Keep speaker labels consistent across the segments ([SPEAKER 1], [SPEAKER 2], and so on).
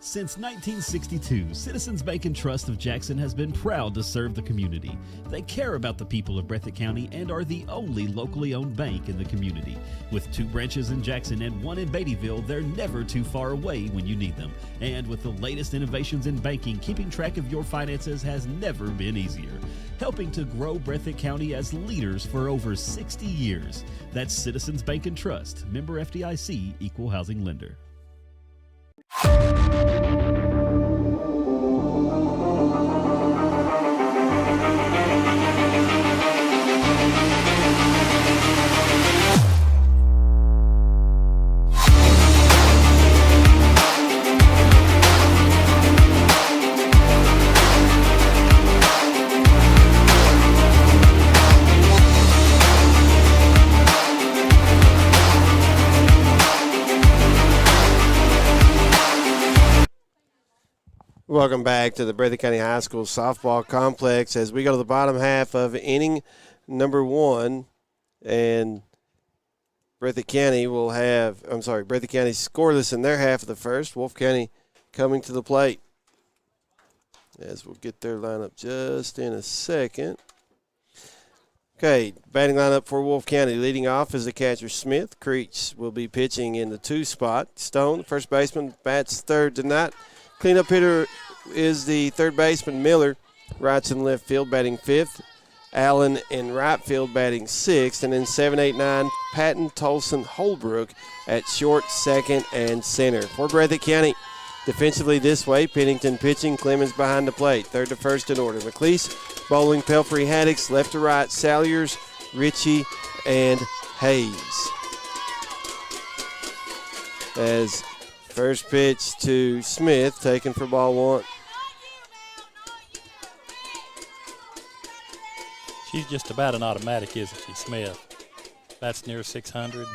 [SPEAKER 1] Since 1962, Citizens Bank and Trust of Jackson has been proud to serve the community. They care about the people of Breathitt County and are the only locally owned bank in the community. With 2 branches in Jackson and 1 in Beattyville, they're never too far away when you need them. And with the latest innovations in banking, keeping track of your finances has never been easier. Helping to grow Breathitt County as leaders for over 60 years. That's Citizens Bank and Trust, member FDIC, equal housing lender.
[SPEAKER 2] Welcome back to the Breathitt County High School softball complex as we go to the bottom half of inning number 1, and Breathitt County scoreless in their half of the first. Wolfe County coming to the plate. As we'll get their lineup just in a second. Okay, batting lineup for Wolfe County. Leading off is the catcher Smith. Creech will be pitching in the 2 spot. Stone, first baseman, bats third tonight. Cleanup hitter is the third baseman Miller. Right's in left field batting 5th. Allen in right field batting 6th. And then 7, 8, 9, Patton, Tolson, Holbrook at short, second, and center. For Breathitt County, defensively this way, Pennington pitching, Clemens behind the plate. Third to first in order. McLeese, Bowling, Pelfrey, Haddix, left to right, Salyers, Ritchie, and Hayes. As first pitch to Smith, taken for ball 1.
[SPEAKER 3] She's just about an automatic, isn't she, Smith? That's near 600.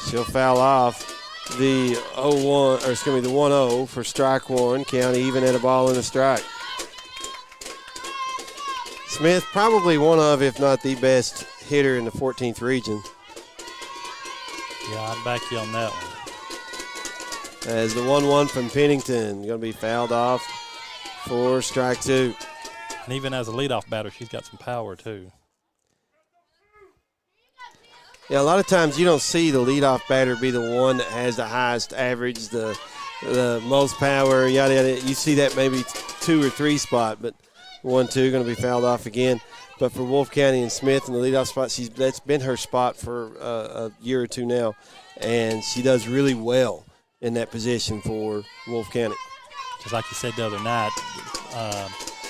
[SPEAKER 2] She'll foul off the 1-0 for strike 1. County even at a ball and a strike. Smith probably one of, if not the best hitter in the 14th region.
[SPEAKER 3] Yeah, I'd back you on that one.
[SPEAKER 2] As the 1-1 from Pennington going to be fouled off for strike 2.
[SPEAKER 3] And even as a leadoff batter, she's got some power too.
[SPEAKER 2] Yeah, a lot of times you don't see the leadoff batter be the one that has the highest average, the most power, yada, yada. You see that maybe 2 or 3 spot, but 1-2 going to be fouled off again. But for Wolfe County and Smith in the leadoff spot, that's been her spot for a year or 2 now, and she does really well in that position for Wolfe County.
[SPEAKER 3] Just like you said the other night,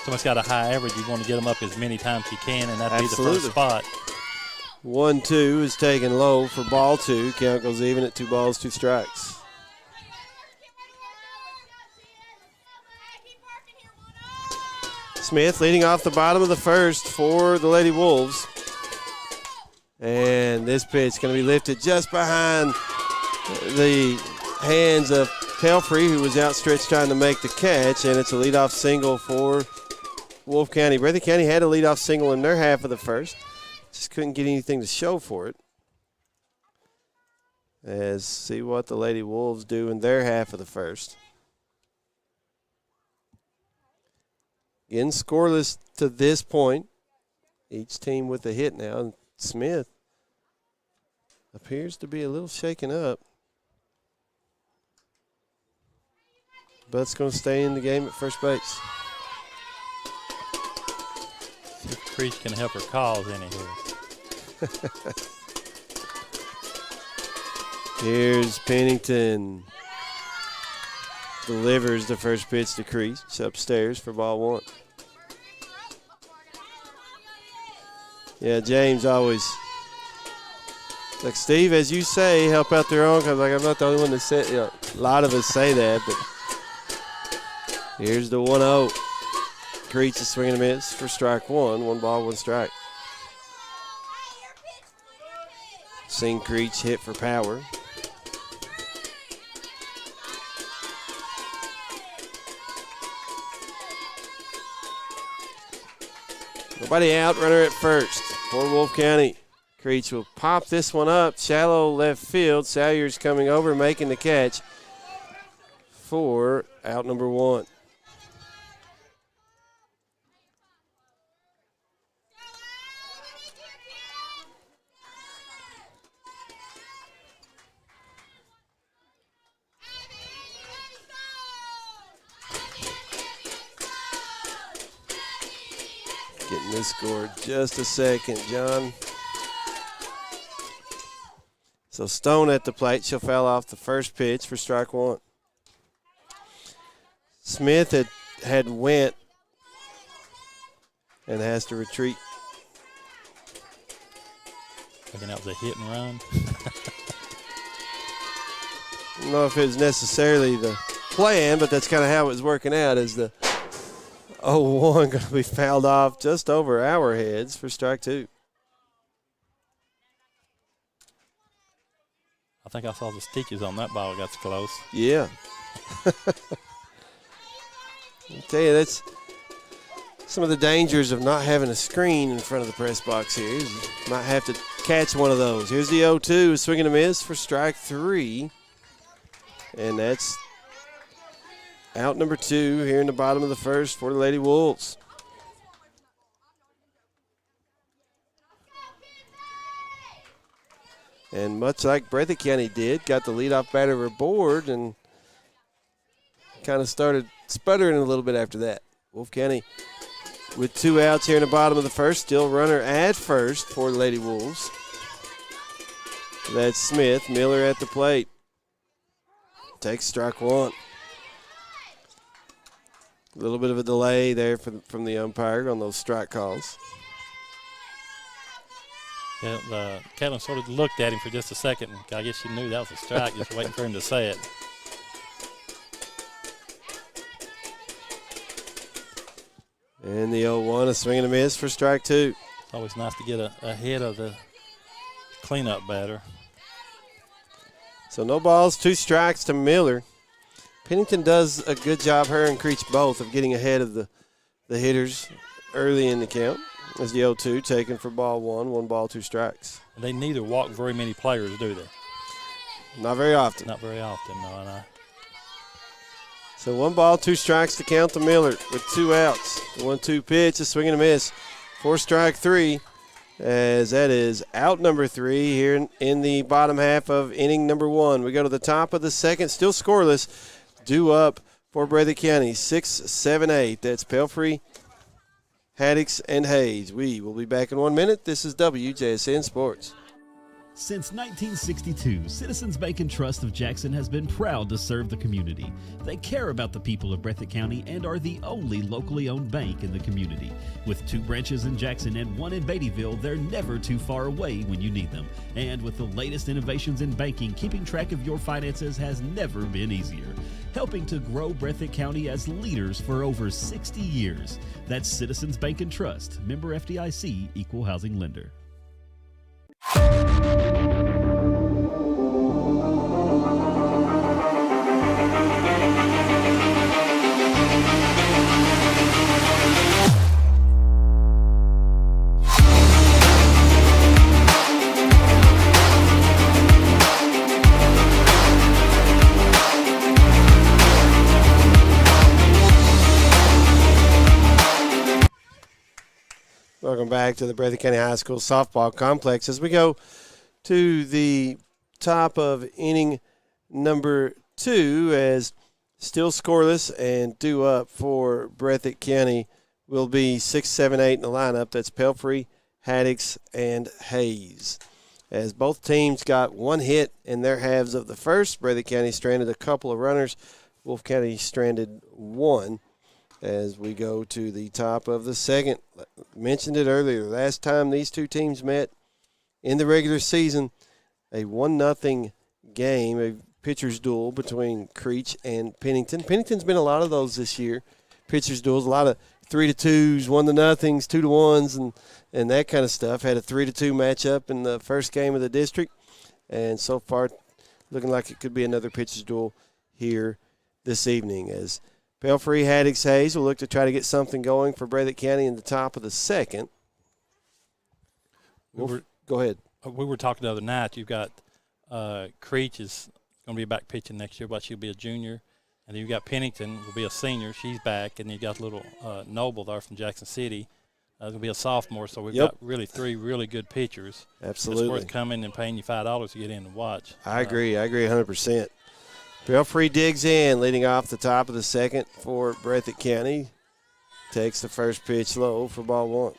[SPEAKER 3] someone's got a high average, you want to get them up as many times as you can, and that'd be the first spot.
[SPEAKER 2] 1-2 is taken low for ball 2. Count goes even at 2 balls, 2 strikes. Smith leading off the bottom of the first for the Lady Wolves. And this pitch going to be lifted just behind the hands of Pelfrey, who was outstretched trying to make the catch, and it's a leadoff single for Wolfe County. Breathitt County had a leadoff single in their half of the first. Just couldn't get anything to show for it. As see what the Lady Wolves do in their half of the first. Again, scoreless to this point. Each team with a hit now. And Smith appears to be a little shaken up. But it's going to stay in the game at first base.
[SPEAKER 3] See if Creech can help her cause any here.
[SPEAKER 2] Here's Pennington. Delivers the first pitch to Creech. It's upstairs for ball 1. Yeah, James always, like Steve, as you say, help out their own. Cause like I'm not the only one that said. You know, a lot of us say that, but here's the 1-0. Creech is swinging a miss for strike 1. 1 ball, 1 strike. Seen Creech hit for power. Nobody out, runner at first for Wolfe County. Creech will pop this one up, shallow left field. Salyer's coming over, making the catch for out number 1. Getting this score just a second, John. So Stone at the plate. She'll foul off the first pitch for strike 1. Smith had went and has to retreat.
[SPEAKER 3] Thinking that was a hit and run.
[SPEAKER 2] I don't know if it was necessarily the plan, but that's kind of how it was working out, as the 0-1 going to be fouled off just over our heads for strike 2.
[SPEAKER 3] I think I saw the stitches on that ball. Got close.
[SPEAKER 2] Yeah. I tell you, that's some of the dangers of not having a screen in front of the press box here. You might have to catch one of those. Here's the 0-2, swing and a miss for strike 3. And that's out number 2 here in the bottom of the first for the Lady Wolves. And much like Breathitt County did, got the leadoff batter aboard and kind of started sputtering a little bit after that. Wolfe County with 2 outs here in the bottom of the first. Still runner at first for the Lady Wolves. That's Smith. Miller at the plate. Takes strike 1. A little bit of a delay there from the umpire on those strike calls.
[SPEAKER 3] Yeah, Caitlin sort of looked at him for just a second. I guess she knew that was a strike, just waiting for him to say it.
[SPEAKER 2] And the 0-1, a swing and a miss for strike 2.
[SPEAKER 3] It's always nice to get ahead of the cleanup batter.
[SPEAKER 2] So no balls, 2 strikes to Miller. Pennington does a good job, her and Creech both, of getting ahead of the hitters early in the count. As the 0-2 taken for ball 1, 1 ball, 2 strikes.
[SPEAKER 3] They neither walk very many players, do they?
[SPEAKER 2] Not very often.
[SPEAKER 3] Not very often, no.
[SPEAKER 2] So 1 ball, 2 strikes to count to Miller with 2 outs. The 1-2 pitch, a swing and a miss for strike 3, as that is out number 3 here in the bottom half of inning number 1. We go to the top of the second, still scoreless. Due up for Breathitt County, 6, 7, 8. That's Pelfrey, Haddix, and Hayes. We will be back in 1 minute. This is WJSN Sports.
[SPEAKER 1] Since 1962, Citizens Bank and Trust of Jackson has been proud to serve the community. They care about the people of Breathitt County and are the only locally owned bank in the community. With 2 branches in Jackson and 1 in Beattyville, they're never too far away when you need them. And with the latest innovations in banking, keeping track of your finances has never been easier. Helping to grow Breathitt County as leaders for over 60 years. That's Citizens Bank and Trust, member FDIC, equal housing lender.
[SPEAKER 2] Welcome back to the Breathitt County High School softball complex as we go to the top of inning number 2, as still scoreless and due up for Breathitt County will be 6, 7, 8 in the lineup. That's Pelfrey, Haddix, and Hayes. As both teams got 1 hit in their halves of the first, Breathitt County stranded a couple of runners. Wolfe County stranded 1. As we go to the top of the second. Mentioned it earlier, last time these 2 teams met in the regular season, a 1-0 game, a pitcher's duel between Creech and Pennington. Pennington's been a lot of those this year, pitcher's duels, a lot of 3-2s, 1-0s, 2-1s, and that kind of stuff. Had a 3-2 matchup in the first game of the district, and so far looking like it could be another pitcher's duel here this evening, as Pelfrey, Haddix, Hayes will look to try to get something going for Breathitt County in the top of the second. Go ahead.
[SPEAKER 3] we were talking the other night. You've got Creech is going to be back pitching next year, but she'll be a junior. And then you've got Pennington will be a senior. She's back. And then you got little Noble there from Jackson City. Going to be a sophomore. So we've got really 3 really good pitchers.
[SPEAKER 2] Absolutely.
[SPEAKER 3] It's worth coming and paying you $5 to get in and watch.
[SPEAKER 2] I agree 100%. Belfry digs in, leading off the top of the second for Breathitt County. Takes the first pitch low for ball 1.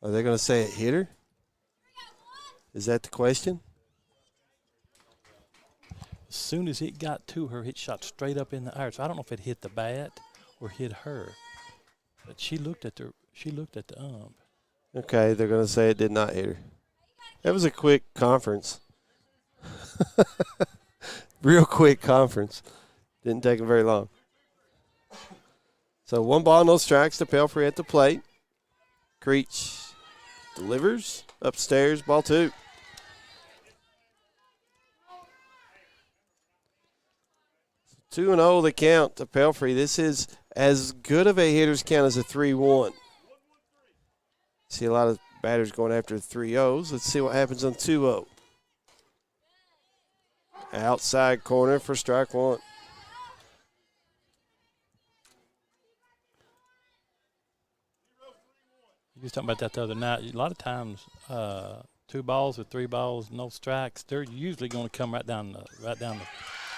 [SPEAKER 2] Are they going to say it hit her? Is that the question?
[SPEAKER 3] As soon as it got to her, it shot straight up in the air. So I don't know if it hit the bat or hit her. But she looked at the ump.
[SPEAKER 2] Okay, they're going to say it did not hit her. That was a quick conference. Real quick conference. Didn't take them very long. So 1 ball, no strikes to Pelfrey at the plate. Creech delivers upstairs, ball 2. So 2-0 the count to Pelfrey. This is as good of a hitter's count as a 3-1. See a lot of batters going after 3-0s. Let's see what happens on 2-0. Outside corner for strike 1.
[SPEAKER 3] You were talking about that the other night. A lot of times, 2 balls or 3 balls, no strikes. They're usually going to come right down the.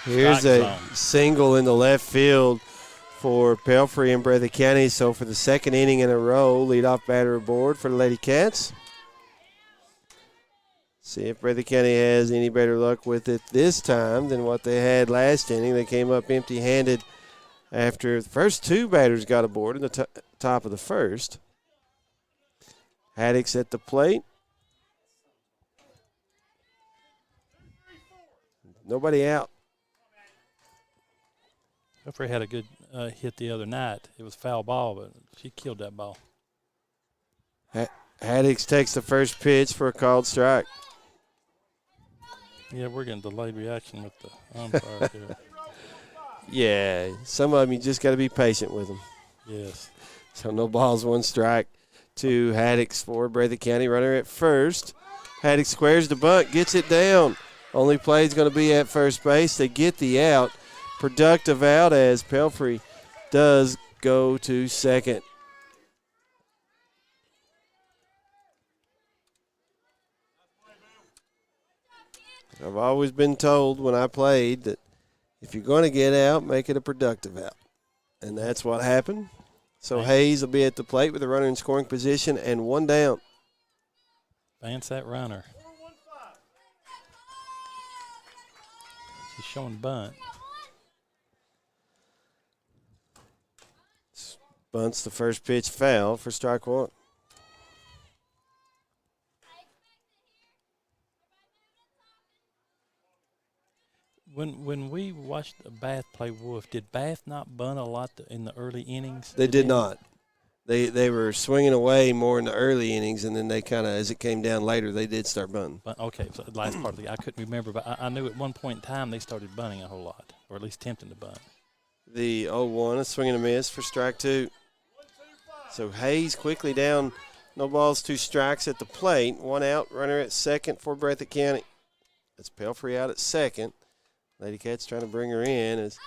[SPEAKER 2] Here's a
[SPEAKER 3] zone.
[SPEAKER 2] Single in the left field for Pelfrey and Breathitt County. So for the 2nd inning in a row, leadoff batter aboard for the Lady Cats. See if Breathitt County has any better luck with it this time than what they had last inning. They came up empty-handed after the first 2 batters got aboard in the top of the first. Haddix at the plate. Nobody out.
[SPEAKER 3] Pelfrey had a good hit the other night. It was foul ball, but she killed that ball.
[SPEAKER 2] Haddix takes the first pitch for a called strike.
[SPEAKER 3] Yeah, we're getting delayed reaction with the umpire here.
[SPEAKER 2] Yeah, some of them you just got to be patient with them.
[SPEAKER 3] Yes.
[SPEAKER 2] So no balls, 1 strike to Haddix for Breathitt County. Runner at first. Haddix squares the bunt, gets it down. Only play is going to be at first base. They get the out. Productive out as Pelfrey does go to second. I've always been told when I played that if you're going to get out, make it a productive out. And that's what happened. So Hayes will be at the plate with a runner in scoring position and 1 down.
[SPEAKER 3] Advance that runner. She's showing bunt.
[SPEAKER 2] Bunts the first pitch foul for strike 1.
[SPEAKER 3] When we watched Bath play Wolfe, did Bath not bunt a lot in the early innings?
[SPEAKER 2] They did not. They were swinging away more in the early innings, and then they kind of, as it came down later, they did start bunting.
[SPEAKER 3] Okay, so the last part of the I couldn't remember, but I knew at one point in time they started bunting a whole lot, or at least attempting to bunt.
[SPEAKER 2] The 0-1, a swing and a miss for strike 2. So Hayes quickly down, no balls, 2 strikes at the plate. 1 out, runner at second for Breathitt County. That's Pelfrey out at second. Lady Cats trying to bring her in as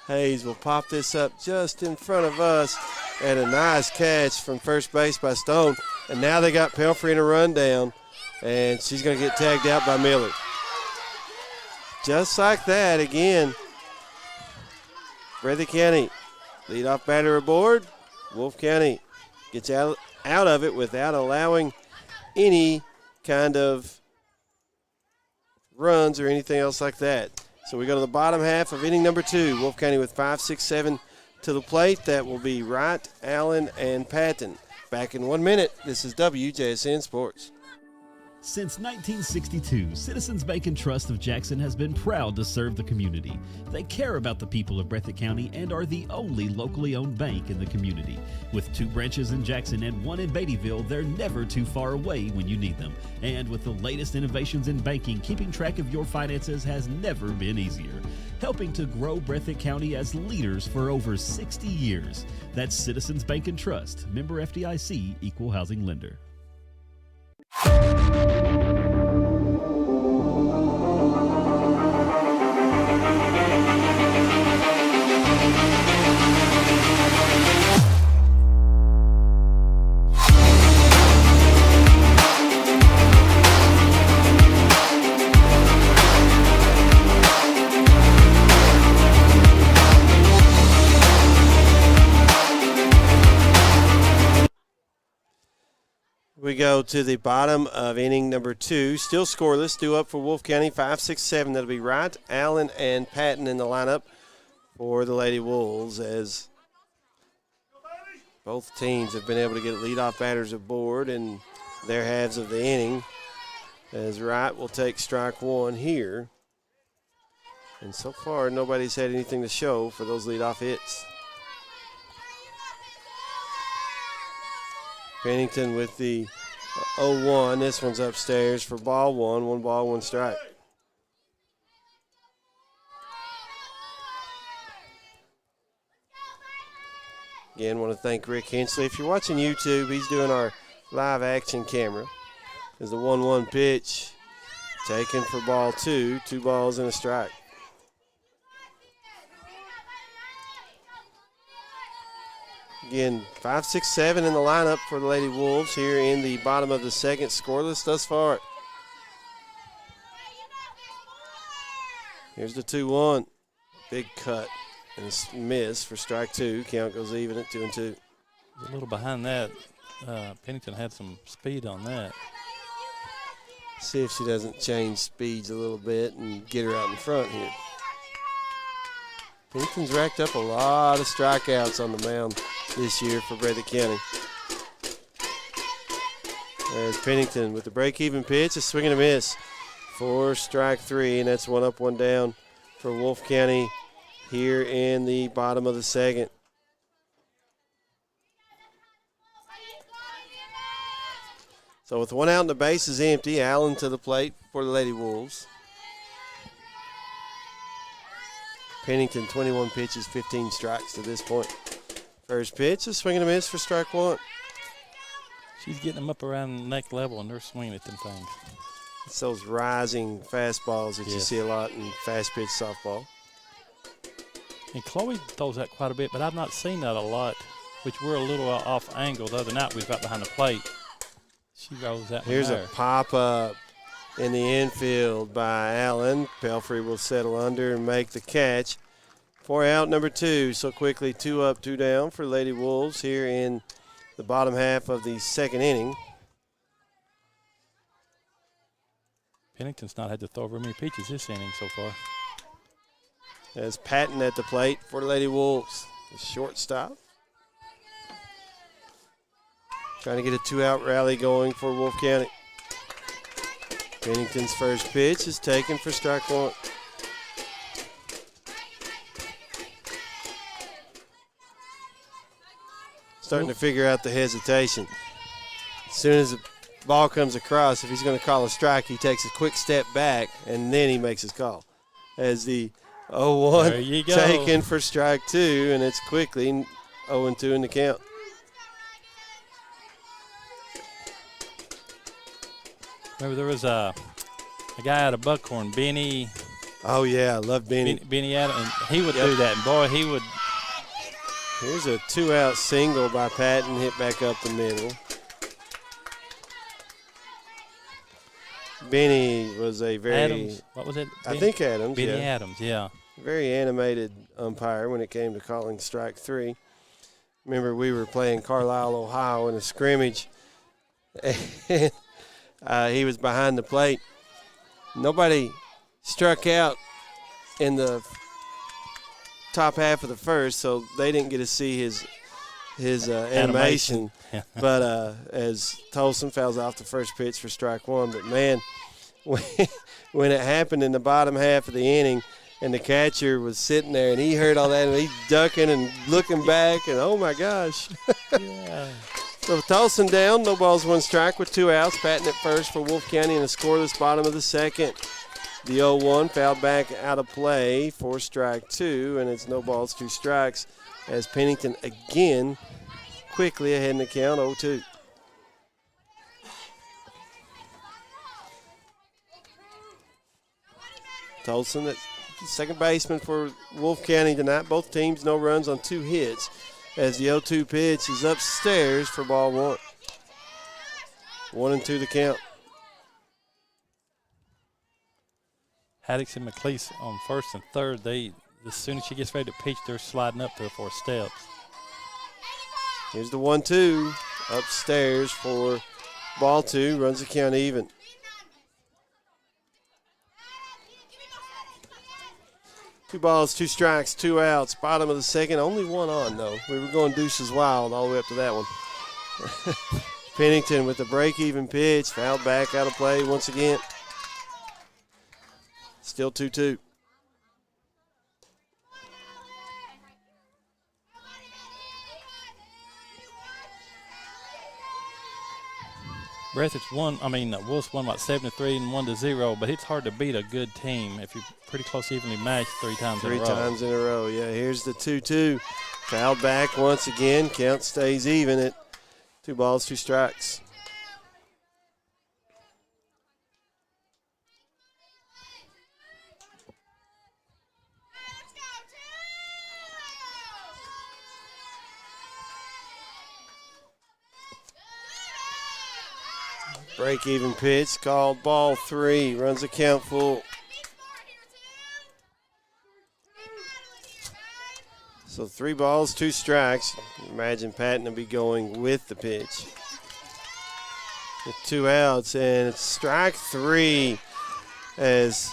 [SPEAKER 2] Hayes will pop this up just in front of us. And a nice catch from first base by Stone. And now they got Pelfrey in a rundown. And she's going to get tagged out by Miller. Just like that, again, Breathitt County, leadoff batter aboard. Wolfe County gets out of it without allowing any kind of runs or anything else like that. So we go to the bottom half of inning number 2. Wolfe County with 5, 6, 7 to the plate. That will be Wright, Allen, and Patton. Back in 1 minute. This is WJSN Sports.
[SPEAKER 1] Since 1962, Citizens Bank and Trust of Jackson has been proud to serve the community. They care about the people of Breathitt County and are the only locally owned bank in the community. With 2 branches in Jackson and 1 in Beattyville, they're never too far away when you need them. And with the latest innovations in banking, keeping track of your finances has never been easier. Helping to grow Breathitt County as leaders for over 60 years. That's Citizens Bank and Trust, member FDIC, equal housing lender.
[SPEAKER 2] We go to the bottom of inning number 2. Still scoreless. Due up for Wolfe County, 5, 6, 7. That'll be Wright, Allen, and Patton in the lineup for the Lady Wolves, as both teams have been able to get leadoff batters aboard in their halves of the inning, as Wright will take strike 1 here. And so far, nobody's had anything to show for those leadoff hits. Pennington with the 0-1. This one's upstairs for ball 1. 1 ball, 1 strike. Again, want to thank Rick Hensley. If you're watching YouTube, he's doing our live action camera. There's the 1-1 pitch taken for ball 2. 2 balls and a strike. Again, 5, 6, 7 in the lineup for the Lady Wolves here in the bottom of the second, scoreless thus far. Here's the 2-1. Big cut and a miss for strike 2. Count goes even at 2-2.
[SPEAKER 3] A little behind that. Pennington had some speed on that.
[SPEAKER 2] See if she doesn't change speeds a little bit and get her out in front here. Pennington's racked up a lot of strikeouts on the mound this year for Breathitt County. As Pennington with the break-even pitch, a swing and a miss for strike 3, and that's 1 up, 1 down for Wolfe County here in the bottom of the second. So with 1 out and the base is empty, Allen to the plate for the Lady Wolves. Pennington, 21 pitches, 15 strikes to this point. First pitch, a swing and a miss for strike 1.
[SPEAKER 3] She's getting them up around neck level, and they're swinging at them things.
[SPEAKER 2] It's those rising fastballs that you see a lot in fast-pitch softball.
[SPEAKER 3] And Chloe throws that quite a bit, but I've not seen that a lot, which we're a little off angle. The other night we was right behind the plate. She rolls that one.
[SPEAKER 2] Here's
[SPEAKER 3] there.
[SPEAKER 2] a pop-up in the infield by Allen. Pelfrey will settle under and make the catch. 4 out, number 2. So quickly, 2 up, 2 down for Lady Wolves here in the bottom half of the second inning.
[SPEAKER 3] Pennington's not had to throw very many pitches this inning so far.
[SPEAKER 2] As Patton at the plate for the Lady Wolves. The shortstop. Trying to get a 2-out rally going for Wolfe County. Pennington's first pitch is taken for strike 1. Starting to figure out the hesitation. As soon as the ball comes across, if he's going to call a strike, he takes a quick step back, and then he makes his call. As the 0-1 taken for strike 2, and it's quickly 0-2 in the count.
[SPEAKER 3] Remember there was a guy out of Buckhorn, Benny.
[SPEAKER 2] Oh, yeah, I love Benny.
[SPEAKER 3] Benny Adams, and he would do that, and boy, he would.
[SPEAKER 2] Here's a 2-out single by Patton, hit back up the middle. Benny was a very
[SPEAKER 3] Adams. What was it?
[SPEAKER 2] I think Adams.
[SPEAKER 3] Benny Adams, yeah.
[SPEAKER 2] Very animated umpire when it came to calling strike 3. Remember, we were playing Carlisle, Ohio in a scrimmage, and he was behind the plate. Nobody struck out in the top half of the first, so they didn't get to see his his animation. But as Tolson fouls off the first pitch for strike one. But, man, when it happened in the bottom half of the inning and the catcher was sitting there and he heard all that and he's ducking and looking back and, oh, my gosh.
[SPEAKER 3] Yeah.
[SPEAKER 2] So Tolson down, no balls, one strike with 2 outs. Patton at first for Wolfe County in a scoreless bottom of the second. The 0-1 fouled back out of play for strike 2, and it's no balls, 2 strikes as Pennington again quickly ahead in the count, 0-2. Tolson at second baseman for Wolfe County tonight. Both teams no runs on 2 hits as the 0-2 pitch is upstairs for ball 1. 1-2 the count.
[SPEAKER 3] Haddix and McLeese on first and third. As soon as she gets ready to pitch, they're sliding up 3 or 4 steps.
[SPEAKER 2] Here's the 1-2 upstairs for ball 2. Runs the count even. Two balls, 2 strikes, 2 outs. Bottom of the second. Only 1 on, though. We were going deuces wild all the way up to that one. Pennington with the break-even pitch. Fouled back out of play once again. Still 2-2.
[SPEAKER 3] Wolfe's won like 7-3 and 1-0, but it's hard to beat a good team if you're pretty close evenly matched 3 times in a row.
[SPEAKER 2] 3 times in a row, yeah. Here's the 2-2. Fouled back once again. Count stays even at 2 balls, 2 strikes. Break-even pitch called ball 3. Runs the count full. So 3 balls, 2 strikes. Imagine Patton will be going with the pitch. With 2 outs, and it's strike 3 as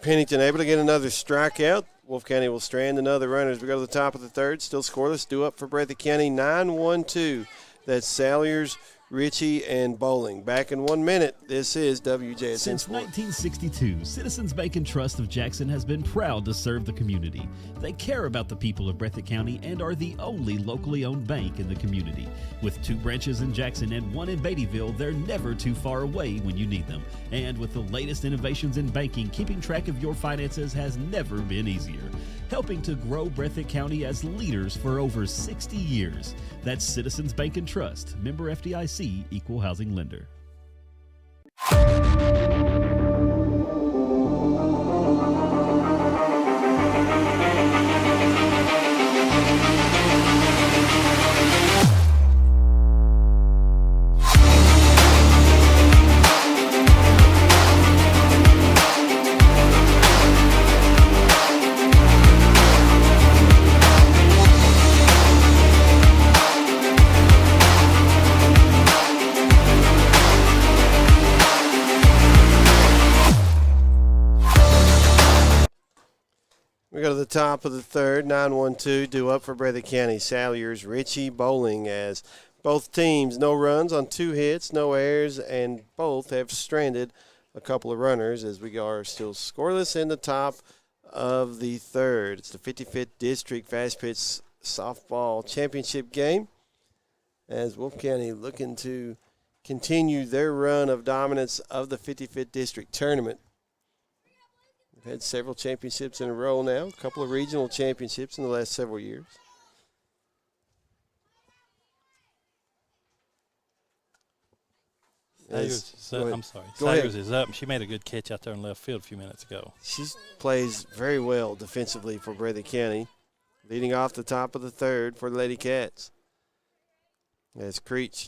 [SPEAKER 2] Pennington able to get another strikeout. Wolfe County will strand another runner as we go to the top of the third. Still scoreless. Due up for Breathitt County. 9-1-2. That's Salyers, Ritchie, and Bowling. Back in 1 minute. This is WJSN.
[SPEAKER 1] Since 1962, Citizens Bank and Trust of Jackson has been proud to serve the community. They care about the people of Breathitt County and are the only locally owned bank in the community. With 2 branches in Jackson and 1 in Beattyville, they're never too far away when you need them. And with the latest innovations in banking, keeping track of your finances has never been easier. Helping to grow Breathitt County as leaders for over 60 years. That's Citizens Bank and Trust, member FDIC, equal housing lender.
[SPEAKER 2] We go to the top of the third, 9-1-2, due up for Breathitt County. Salyers, Ritchie, Bowling as both teams no runs on 2 hits, no errors, and both have stranded a couple of runners as we are still scoreless in the top of the third. It's the 55th District Fast Pitch Softball Championship game as Wolfe County looking to continue their run of dominance of the 55th District Tournament. We've had several championships in a row now, a couple of regional championships in the last several years.
[SPEAKER 3] Salyers is up. She made a good catch out there in left field a few minutes ago.
[SPEAKER 2] She plays very well defensively for Breathitt County, leading off the top of the third for the Lady Cats. As Creech,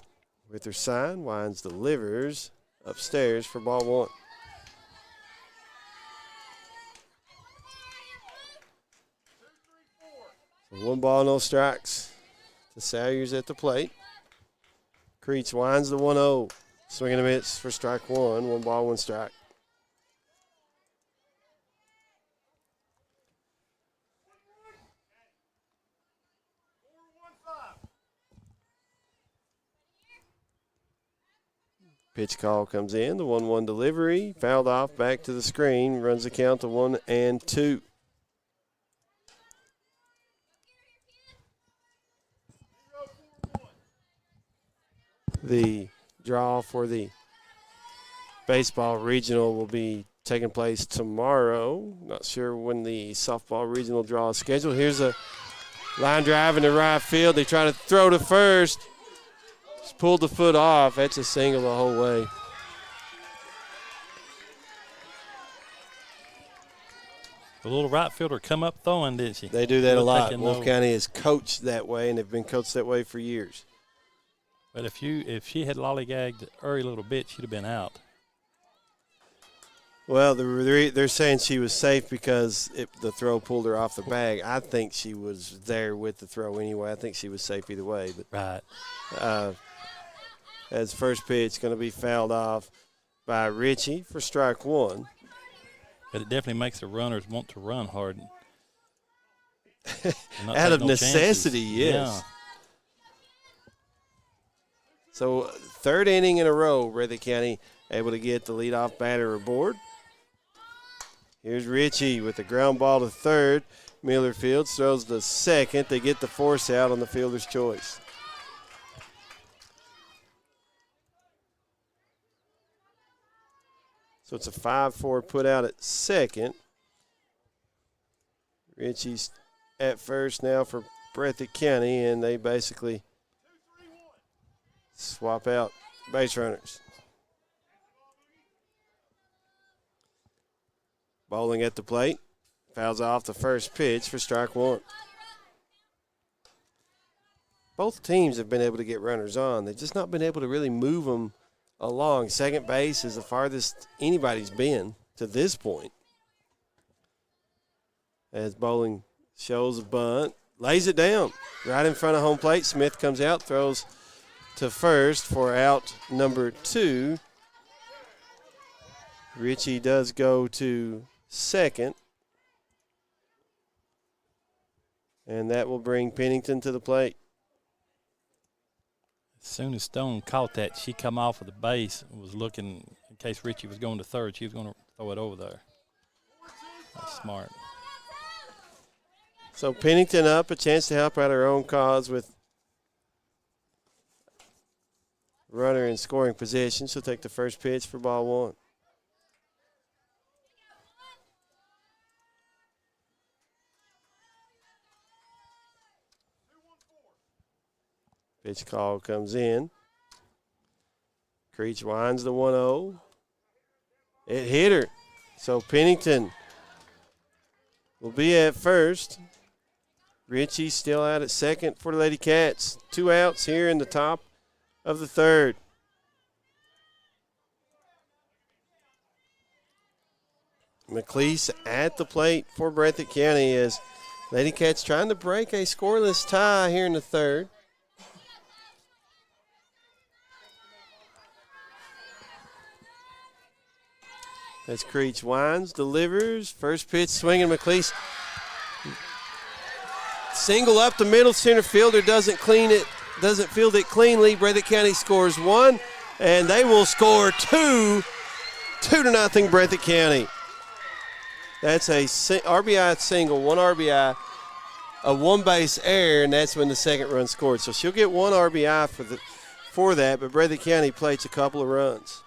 [SPEAKER 2] with her sign, winds delivers upstairs for ball 1. So 1 ball, no strikes. The Salyers at the plate. Creech winds the 1-0. Swing and a miss for strike 1. 1 ball, 1 strike. Pitch call comes in. The 1-1 delivery. Fouled off. Back to the screen. Runs the count to 1-2. The draw for the baseball regional will be taking place tomorrow. Not sure when the softball regional draw is scheduled. Here's a line drive into right field. They try to throw to first. Just pulled the foot off. That's a single the whole way.
[SPEAKER 3] The little right fielder come up throwing, didn't she?
[SPEAKER 2] They do that a lot.
[SPEAKER 3] Taking
[SPEAKER 2] Wolfe
[SPEAKER 3] no-
[SPEAKER 2] County is coached that way, and they've been coached that way for years.
[SPEAKER 3] But if she had lollygagged early a little bit, she'd have been out.
[SPEAKER 2] Well, they're saying she was safe because the throw pulled her off the bag. I think she was there with the throw anyway. I think she was safe either way. But
[SPEAKER 3] Right.
[SPEAKER 2] as first pitch, going to be fouled off by Ritchie for strike one.
[SPEAKER 3] But it definitely makes the runners want to run hard. And not
[SPEAKER 2] Out
[SPEAKER 3] take
[SPEAKER 2] of
[SPEAKER 3] no
[SPEAKER 2] necessity,
[SPEAKER 3] chances.
[SPEAKER 2] yes.
[SPEAKER 3] Yeah.
[SPEAKER 2] So third inning in a row, Breathitt County able to get the leadoff batter aboard. Here's Ritchie with the ground ball to third. Miller Fields throws the second. They get the force out on the fielder's choice. So it's a 5-4 put out at second. Ritchie's at first now for Breathitt County, and they basically swap out base runners. Bowling at the plate. Fouls off the first pitch for strike one. Both teams have been able to get runners on. They've just not been able to really move them along. Second base is the farthest anybody's been to this point. As Bowling shows a bunt, lays it down right in front of home plate. Smith comes out, throws to first for out number 2. Ritchie does go to second. And that will bring Pennington to the plate.
[SPEAKER 3] As soon as Stone caught that, she come off of the base and was looking in case Ritchie was going to third. She was going to throw it over there. That's smart.
[SPEAKER 2] So Pennington up, a chance to help out her own cause with runner in scoring position. She'll take the first pitch for ball one. Pitch call comes in. Creech winds the 1-0. It hit her. So Pennington will be at first. Ritchie still out at second for the Lady Cats. 2 outs here in the top of the third. McLeese at the plate for Breathitt County as Lady Cats trying to break a scoreless tie here in the third. As Creech winds, delivers, first pitch swinging. McLeese single up the middle. Center fielder doesn't field it cleanly. Breathitt County scores 1, and they will score 2. 2-0 Breathitt County. That's a RBI single, 1 RBI, a 1-base error, and that's when the second run scored. So she'll get 1 RBI for that, but Breathitt County plates a couple of runs.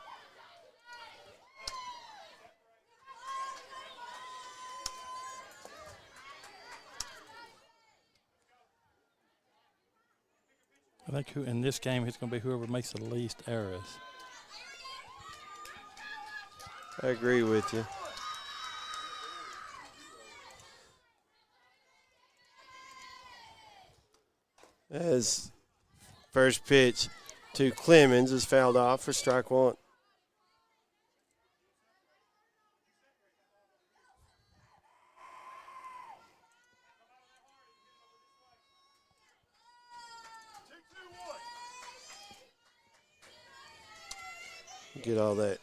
[SPEAKER 3] I think in this game it's going to be whoever makes the least errors.
[SPEAKER 2] I agree with you. As first pitch to Clemens is fouled off for strike one. Get all that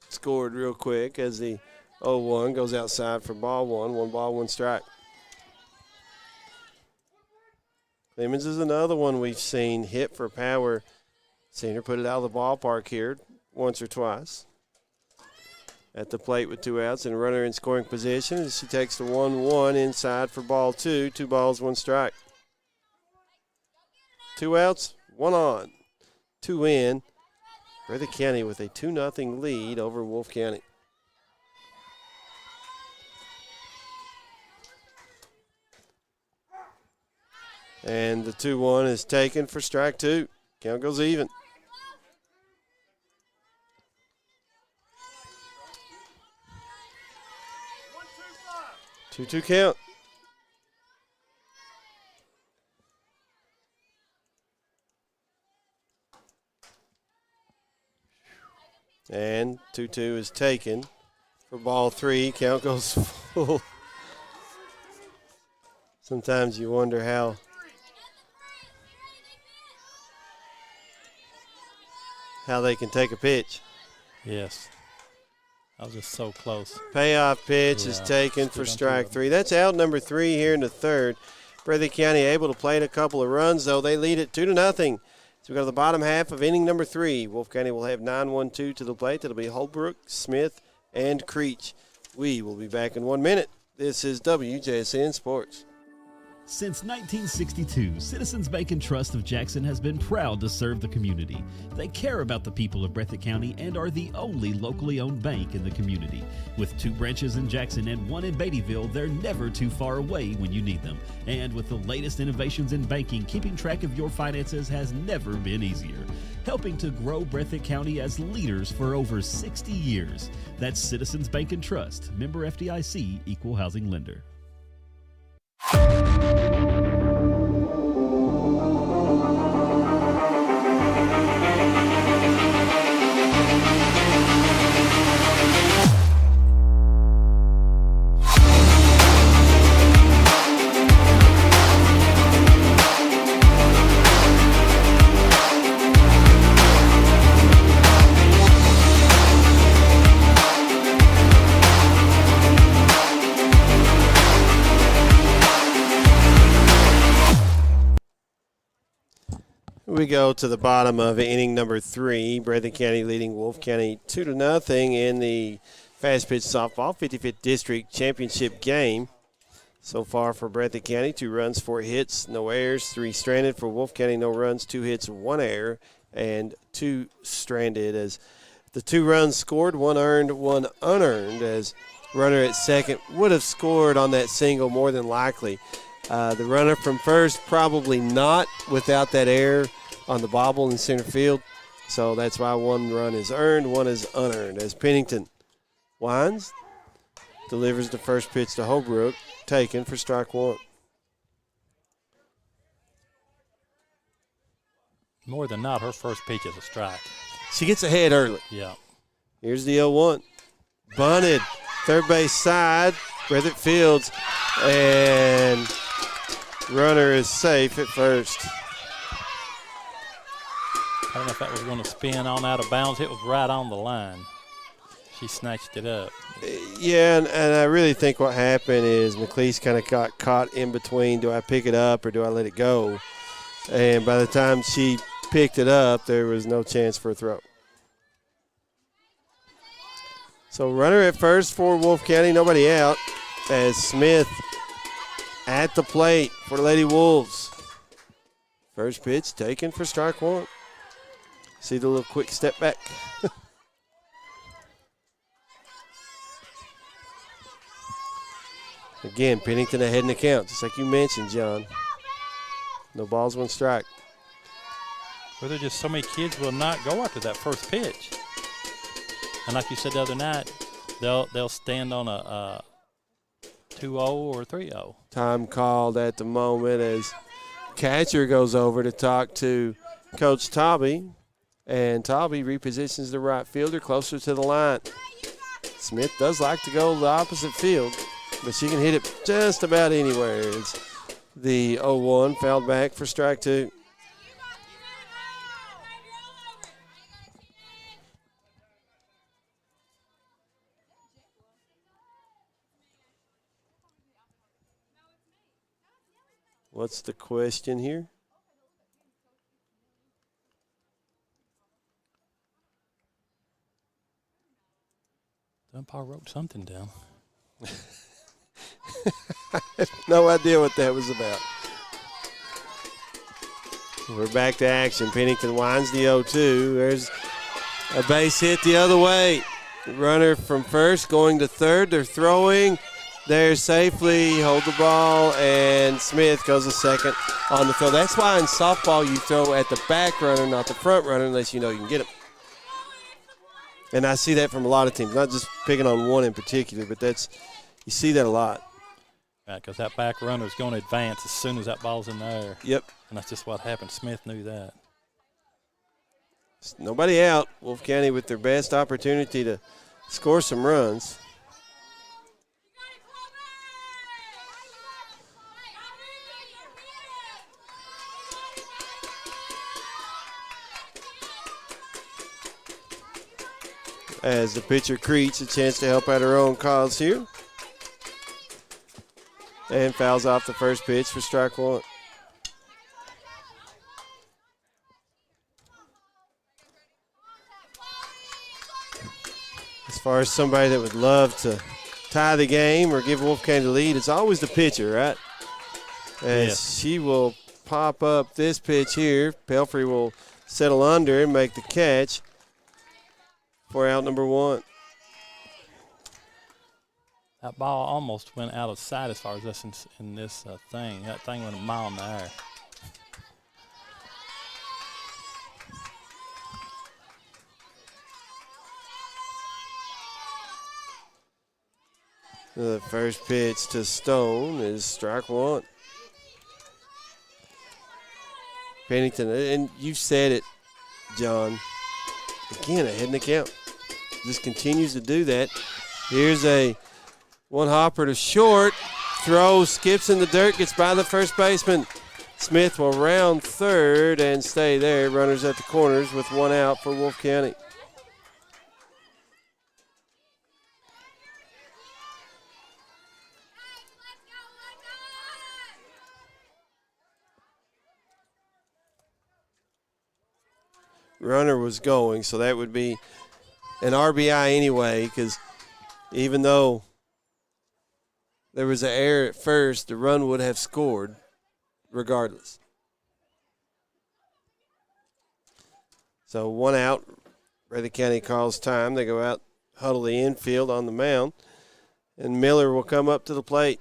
[SPEAKER 2] scored real quick as the 0-1 goes outside for ball one. 1 ball, 1 strike. Clemens is another one we've seen hit for power Seen her put it out of the ballpark here once or twice. At the plate with 2 outs and a runner in scoring position as she takes the 1-1 inside for ball 2. 2 balls, 1 strike. 2 outs, 1 on. 2 in. Breathitt County with a 2-0 lead over Wolfe County. And the 2-1 is taken for strike 2. Count goes even. 2-2 count. And 2-2 is taken for ball 3. Count goes full. Sometimes you wonder how they can take a pitch.
[SPEAKER 3] Yes. I was just so close.
[SPEAKER 2] Payoff pitch is taken for strike 3. That's out number 3 here in the third. Breathitt County able to play in a couple of runs, though. They lead it 2-0. So we go to the bottom half of inning number 3. Wolfe County will have 9-1-2 to the plate. That'll be Holbrook, Smith, and Creech. We will be back in 1 minute. This is WJSN Sports.
[SPEAKER 1] Since 1962, Citizens Bank and Trust of Jackson has been proud to serve the community. They care about the people of Breathitt County and are the only locally owned bank in the community. With 2 branches in Jackson and 1 in Beattyville, they're never too far away when you need them. And with the latest innovations in banking, keeping track of your finances has never been easier. Helping to grow Breathitt County as leaders for over 60 years. That's Citizens Bank and Trust, member FDIC, equal housing lender.
[SPEAKER 2] We go to the bottom of inning number 3. Breathitt County leading Wolfe County 2-0 in the fast pitch softball 55th District Championship game. So far for Breathitt County, 2 runs, 4 hits, no errors, 3 stranded. For Wolfe County, no runs, 2 hits, 1 error, and 2 stranded. As the 2 runs scored, 1 earned, 1 unearned. As runner at second would have scored on that single more than likely. The runner from first probably not without that error on the bobble in center field. So that's why 1 run is earned, 1 is unearned. As Pennington winds, delivers the first pitch to Holbrook, taken for strike 1.
[SPEAKER 3] More than not, her first pitch is a strike.
[SPEAKER 2] She gets ahead early.
[SPEAKER 3] Yeah.
[SPEAKER 2] Here's the 0-1. Bunted, third base side. Breathitt fields, and runner is safe at first.
[SPEAKER 3] I don't know if that was going to spin on out of bounds. It was right on the line. She snatched it up.
[SPEAKER 2] Yeah, and I really think what happened is McLeese kind of got caught in between. Do I pick it up or do I let it go? And by the time she picked it up, there was no chance for a throw. So runner at first for Wolfe County, nobody out, as Smith at the plate for Lady Wolves. First pitch taken for strike 1. See the little quick step back. Again, Pennington ahead in the count, just like you mentioned, John. No balls, 1 strike.
[SPEAKER 3] Well, there are just so many kids will not go after that first pitch. And like you said the other night, they'll stand on a 2-0 or 3-0.
[SPEAKER 2] Time called at the moment as catcher goes over to talk to Coach Tobby. And Tobby repositions the right fielder closer to the line. Smith does like to go the opposite field, but she can hit it just about anywhere. It's the 0-1 fouled back for strike 2. What's the question here?
[SPEAKER 3] Umpire wrote something down.
[SPEAKER 2] I have no idea what that was about. We're back to action. Pennington winds the 0-2. There's a base hit the other way. Runner from first going to third. They're throwing. There safely. Hold the ball. And Smith goes to second on the throw. That's why in softball you throw at the back runner, not the front runner, unless you know you can get him. And I see that from a lot of teams. Not just picking on one in particular, but you see that a lot.
[SPEAKER 3] Right, because that back runner is going to advance as soon as that ball's in the air.
[SPEAKER 2] Yep.
[SPEAKER 3] And that's just what happened. Smith knew that.
[SPEAKER 2] Nobody out. Wolfe County with their best opportunity to score some runs. As the pitcher Creech, a chance to help out her own cause here. And fouls off the first pitch for strike one. As far as somebody that would love to tie the game or give Wolfe County the lead, it's always the pitcher, right? As she will pop up this pitch here. Pelfrey will settle under and make the catch for out number one.
[SPEAKER 3] That ball almost went out of sight as far as this in this thing. That thing went a mile in the air.
[SPEAKER 2] The first pitch to Stone is strike one. Pennington, and you said it, John, again ahead in the count. Just continues to do that. Here's a one hopper to short. Throw, skips in the dirt, gets by the first baseman. Smith will round third and stay there. Runners at the corners with one out for Wolfe County. Runner was going, so that would be an RBI anyway, because even though there was an error at first, the run would have scored regardless. So one out. Breathitt County calls time. They go out, huddle the infield on the mound, and Miller will come up to the plate.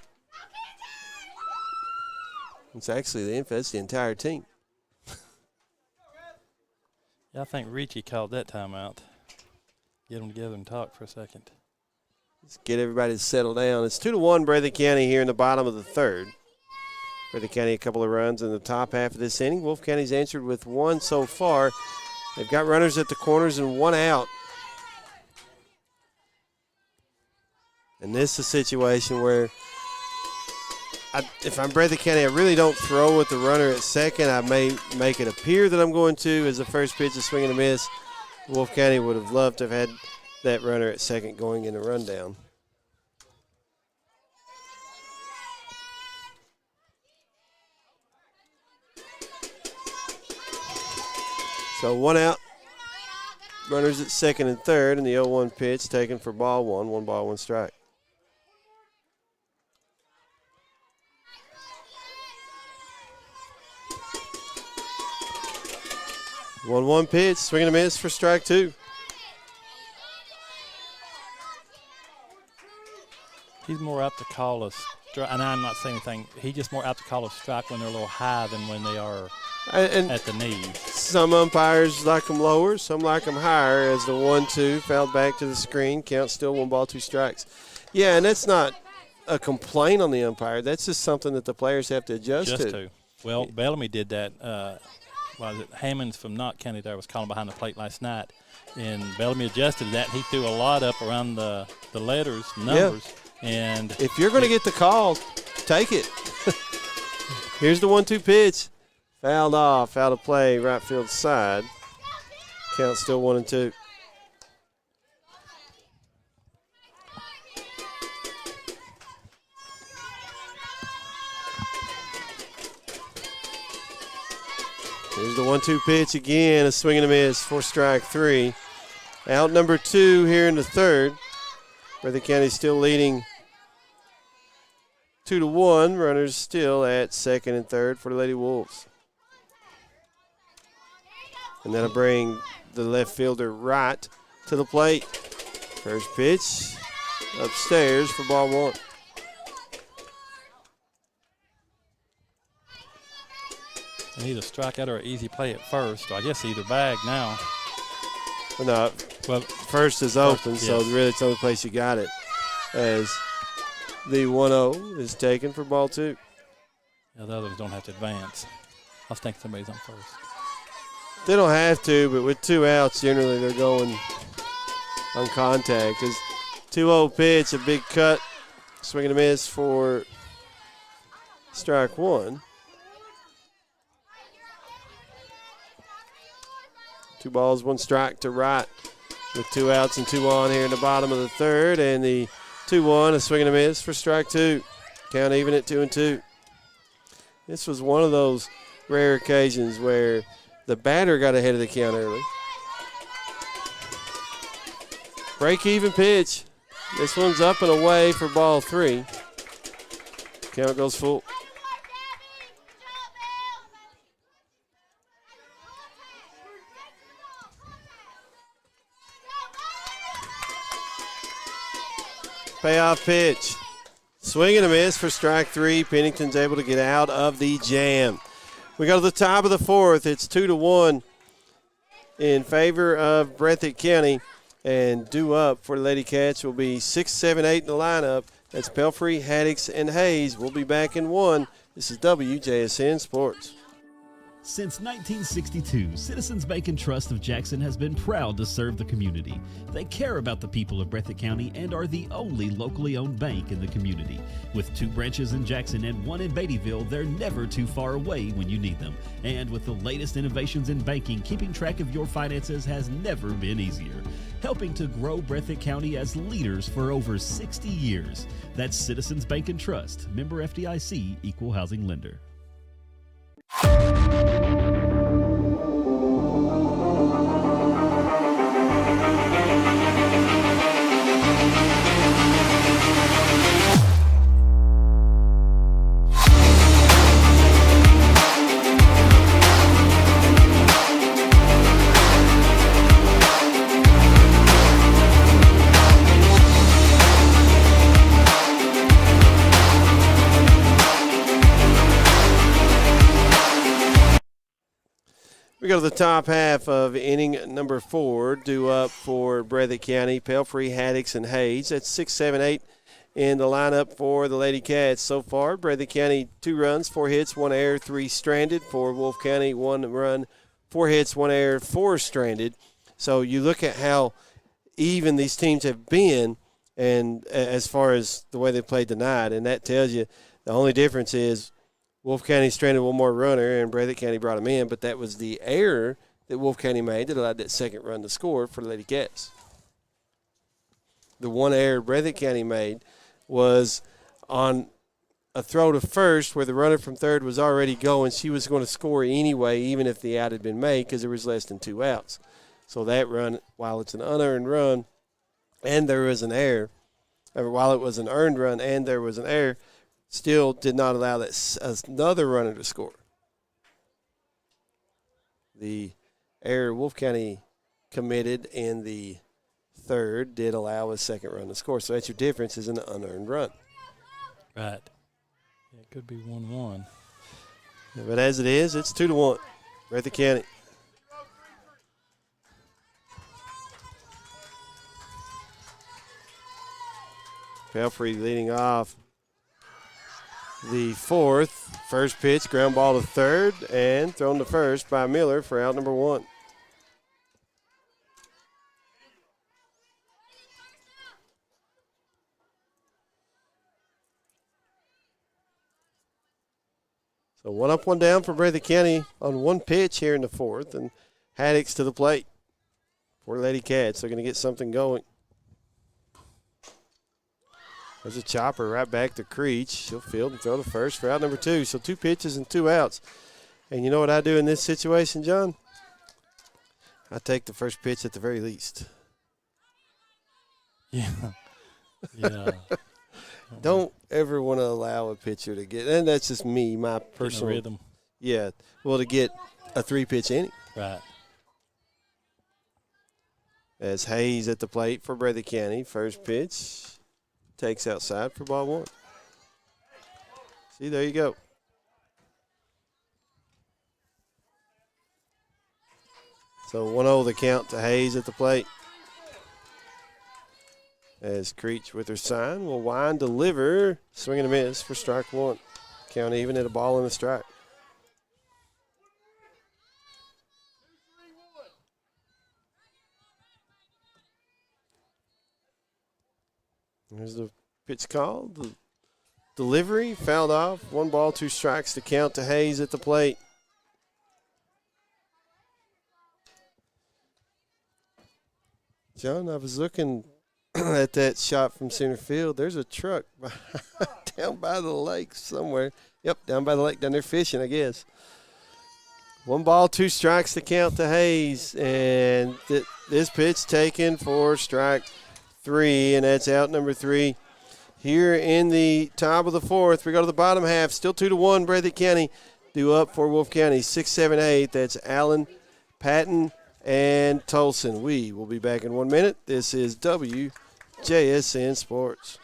[SPEAKER 2] It's actually the infield. It's the entire team.
[SPEAKER 3] Yeah, I think Ricci called that timeout. Get them together and talk for a second.
[SPEAKER 2] Let's get everybody to settle down. It's 2-1 Breathitt County here in the bottom of the third. Breathitt County a couple of runs in the top half of this inning. Wolfe County's answered with one so far. They've got runners at the corners and one out. And this is a situation where if I'm Breathitt County, I really don't throw with the runner at second. I may make it appear that I'm going to as the first pitch is swing and a miss. Wolfe County would have loved to have had that runner at second going in a rundown. So one out. Runners at second and third, and the 0-1 pitch taken for ball one. 1 ball, 1 strike. 1-1 pitch, swing and a miss for strike two.
[SPEAKER 3] He's more apt to call us, and I'm not saying anything, he's just more apt to call a strike when they're a little high than when they are at the knees.
[SPEAKER 2] Some umpires like them lower, some like them higher, as the 1-2 fouled back to the screen. Count still 1 ball, 2 strikes. Yeah, and that's not a complaint on the umpire. That's just something that the players have to adjust to.
[SPEAKER 3] Well, Bellamy did that. Hammonds from Knott County there was calling behind the plate last night, and Bellamy adjusted that. He threw a lot up around the letters, numbers. Yeah. And
[SPEAKER 2] if you're going to get the call, take it. Here's the 1-2 pitch. Fouled off, out of play, right field side. Count still 1-2. Here's the 1-2 pitch again, a swing and a miss for strike three. Out number 2 here in the third. Breathitt County still leading 2-1. Runners still at second and third for the Lady Wolves. And that'll bring the left fielder right to the plate. First pitch upstairs for ball one.
[SPEAKER 3] They need a strikeout or an easy play at first. So I guess either bag now.
[SPEAKER 2] Well, no,
[SPEAKER 3] Well,
[SPEAKER 2] first is open,
[SPEAKER 3] yes.
[SPEAKER 2] so really it's the only place you got it. As the 1-0 is taken for ball two.
[SPEAKER 3] yeah, the others don't have to advance. I think somebody's on first.
[SPEAKER 2] They don't have to, but with 2 outs, generally they're going on contact. As 2-0 pitch, a big cut, swing and a miss for strike one. 2 balls, 1 strike to right with 2 outs and 2 on here in the bottom of the third. And the 2-1, a swing and a miss for strike two. Count even at 2-2. This was one of those rare occasions where the batter got ahead of the count early. Break-even pitch. This one's up and away for ball three. Count goes full. Payoff pitch. Swing and a miss for strike three. Pennington's able to get out of the jam. We go to the top of the fourth. It's 2-1 in favor of Breathitt County. And due up for the Lady Cats will be 6, 7, 8 in the lineup. That's Pelfrey, Haddix, and Hayes. We'll be back in one. This is WJSN Sports.
[SPEAKER 1] Since 1962, Citizens Bank and Trust of Jackson has been proud to serve the community. They care about the people of Breathitt County and are the only locally owned bank in the community. With 2 branches in Jackson and 1 in Beattyville, they're never too far away when you need them. And with the latest innovations in banking, keeping track of your finances has never been easier. Helping to grow Breathitt County as leaders for over 60 years. That's Citizens Bank and Trust, member FDIC, equal housing lender.
[SPEAKER 2] We go to the top half of inning number 4, due up for Breathitt County, Pelfrey, Haddix, and Hayes. That's 6, 7, 8 in the lineup for the Lady Cats. So far, Breathitt County 2 runs, 4 hits, 1 error, 3 stranded. For Wolfe County, 1 run, 4 hits, 1 error, 4 stranded. So you look at how even these teams have been, and as far as the way they played tonight, and that tells you the only difference is Wolfe County stranded 1 more runner, and Breathitt County brought him in, but that was the error that Wolfe County made that allowed that second run to score for the Lady Cats. The 1 error Breathitt County made was on a throw to first where the runner from third was already going. She was going to score anyway, even if the out had been made, because there was less than 2 outs. So that run, while it's an unearned run and there was an error, or while it was an earned run and there was an error, still did not allow that another runner to score. The error Wolfe County committed in the third did allow a second run to score. So that's your difference, is an unearned run.
[SPEAKER 3] Right. Yeah, it could be 1-1.
[SPEAKER 2] But as it is, it's 2-1. Breathitt County. Pelfrey leading off the fourth. First pitch, ground ball to third, and thrown to first by Miller for out number 1. So 1 up, 1 down for Breathitt County on 1 pitch here in the fourth, and Haddix to the plate for Lady Cats. They're going to get something going. There's a chopper right back to Creech. She'll field and throw to first for out number 2. So 2 pitches and 2 outs. And you know what I do in this situation, John? I take the first pitch at the very least.
[SPEAKER 3] Yeah. Yeah.
[SPEAKER 2] Don't ever want to allow a pitcher to get, and that's just me, my personal
[SPEAKER 3] rhythm.
[SPEAKER 2] Yeah, well, to get a 3-pitch inning.
[SPEAKER 3] Right.
[SPEAKER 2] As Hayes at the plate for Breathitt County. First pitch takes outside for ball one. See, there you go. So 1-0 the count to Hayes at the plate. As Creech with her sign will wind, deliver, swing and a miss for strike one. Count even at a ball and a strike. There's the pitch called. The delivery fouled off. 1 ball, 2 strikes to count to Hayes at the plate. John, I was looking at that shot from center field. There's a truck down by the lake somewhere. Yep, down by the lake, down there fishing, I guess. 1 ball, 2 strikes to count to Hayes. And this pitch taken for strike 3, and that's out number 3. Here in the top of the 4th, we go to the bottom half. Still 2-1, Breathitt County due up for Wolfe County. 6, 7, 8. That's Allen, Patton, and Tolson. We will be back in 1 minute. This is WJSN Sports.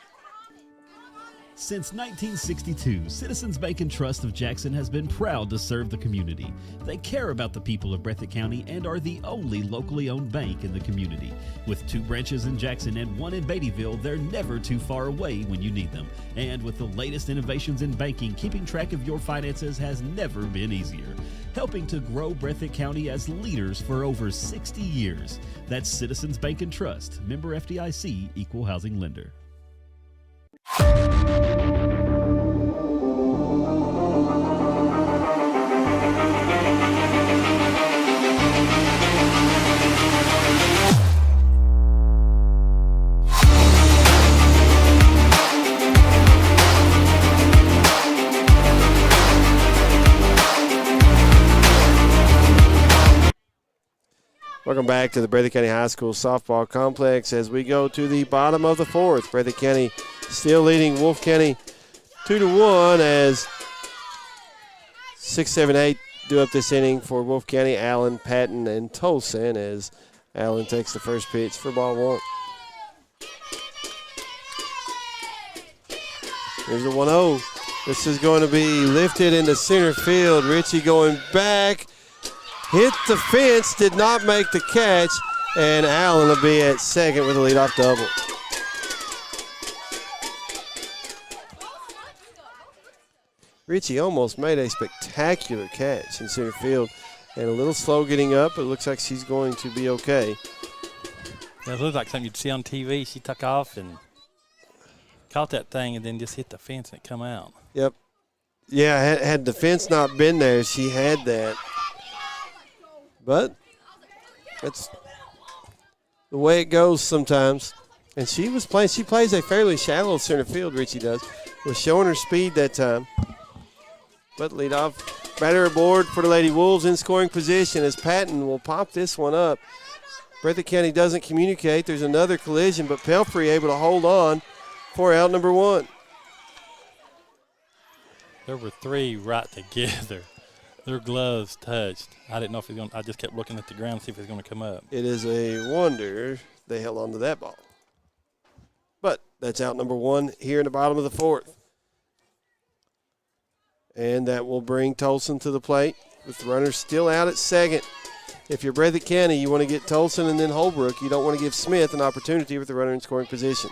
[SPEAKER 1] Since 1962, Citizens Bank and Trust of Jackson has been proud to serve the community. They care about the people of Breathitt County and are the only locally owned bank in the community. With 2 branches in Jackson and 1 in Beattyville, they're never too far away when you need them. And with the latest innovations in banking, keeping track of your finances has never been easier. Helping to grow Breathitt County as leaders for over 60 years. That's Citizens Bank and Trust, member FDIC, equal housing lender.
[SPEAKER 2] Welcome back to the Breathitt County High School softball complex as we go to the bottom of the 4th. Breathitt County still leading Wolfe County 2-1 as 6, 7, 8 do up this inning for Wolfe County. Allen, Patton, and Tolson as Allen takes the first pitch for ball 1. Here's the 1-0. This is going to be lifted into center field. Richie going back. Hit the fence, did not make the catch, and Allen will be at second with a leadoff double. Richie almost made a spectacular catch in center field and a little slow getting up, but it looks like she's going to be okay.
[SPEAKER 3] Yeah, it looked like something you'd see on TV. She took off and caught that thing and then just hit the fence and it come out.
[SPEAKER 2] Yep. Yeah, had the fence not been there, she had that. But that's the way it goes sometimes. And she plays a fairly shallow center field, Richie does. Was showing her speed that time. But leadoff batter aboard for the Lady Wolves in scoring position as Patton will pop this one up. Breathitt County doesn't communicate. There's another collision, but Pelfrey able to hold on for out number 1.
[SPEAKER 3] There were 3 right together. Their gloves touched. I didn't know if he was going to. I just kept looking at the ground to see if it was going to come up.
[SPEAKER 2] It is a wonder they held on to that ball. But that's out number 1 here in the bottom of the 4th. And that will bring Tolson to the plate with the runners still out at second. If you're Breathitt County, you want to get Tolson and then Holbrook. You don't want to give Smith an opportunity with the runner in scoring position.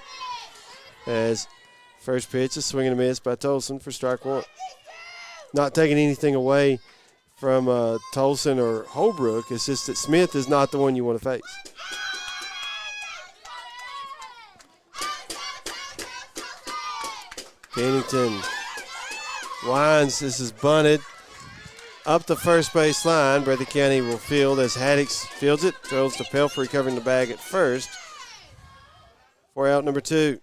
[SPEAKER 2] As first pitch, a swing and a miss by Tolson for strike 1. Not taking anything away from Tolson or Holbrook. It's just that Smith is not the one you want to face. Pennington winds. This is bunted up the first base line. Breathitt County will field as Haddix fields it. Throws to Pelfrey covering the bag at first for out number 2.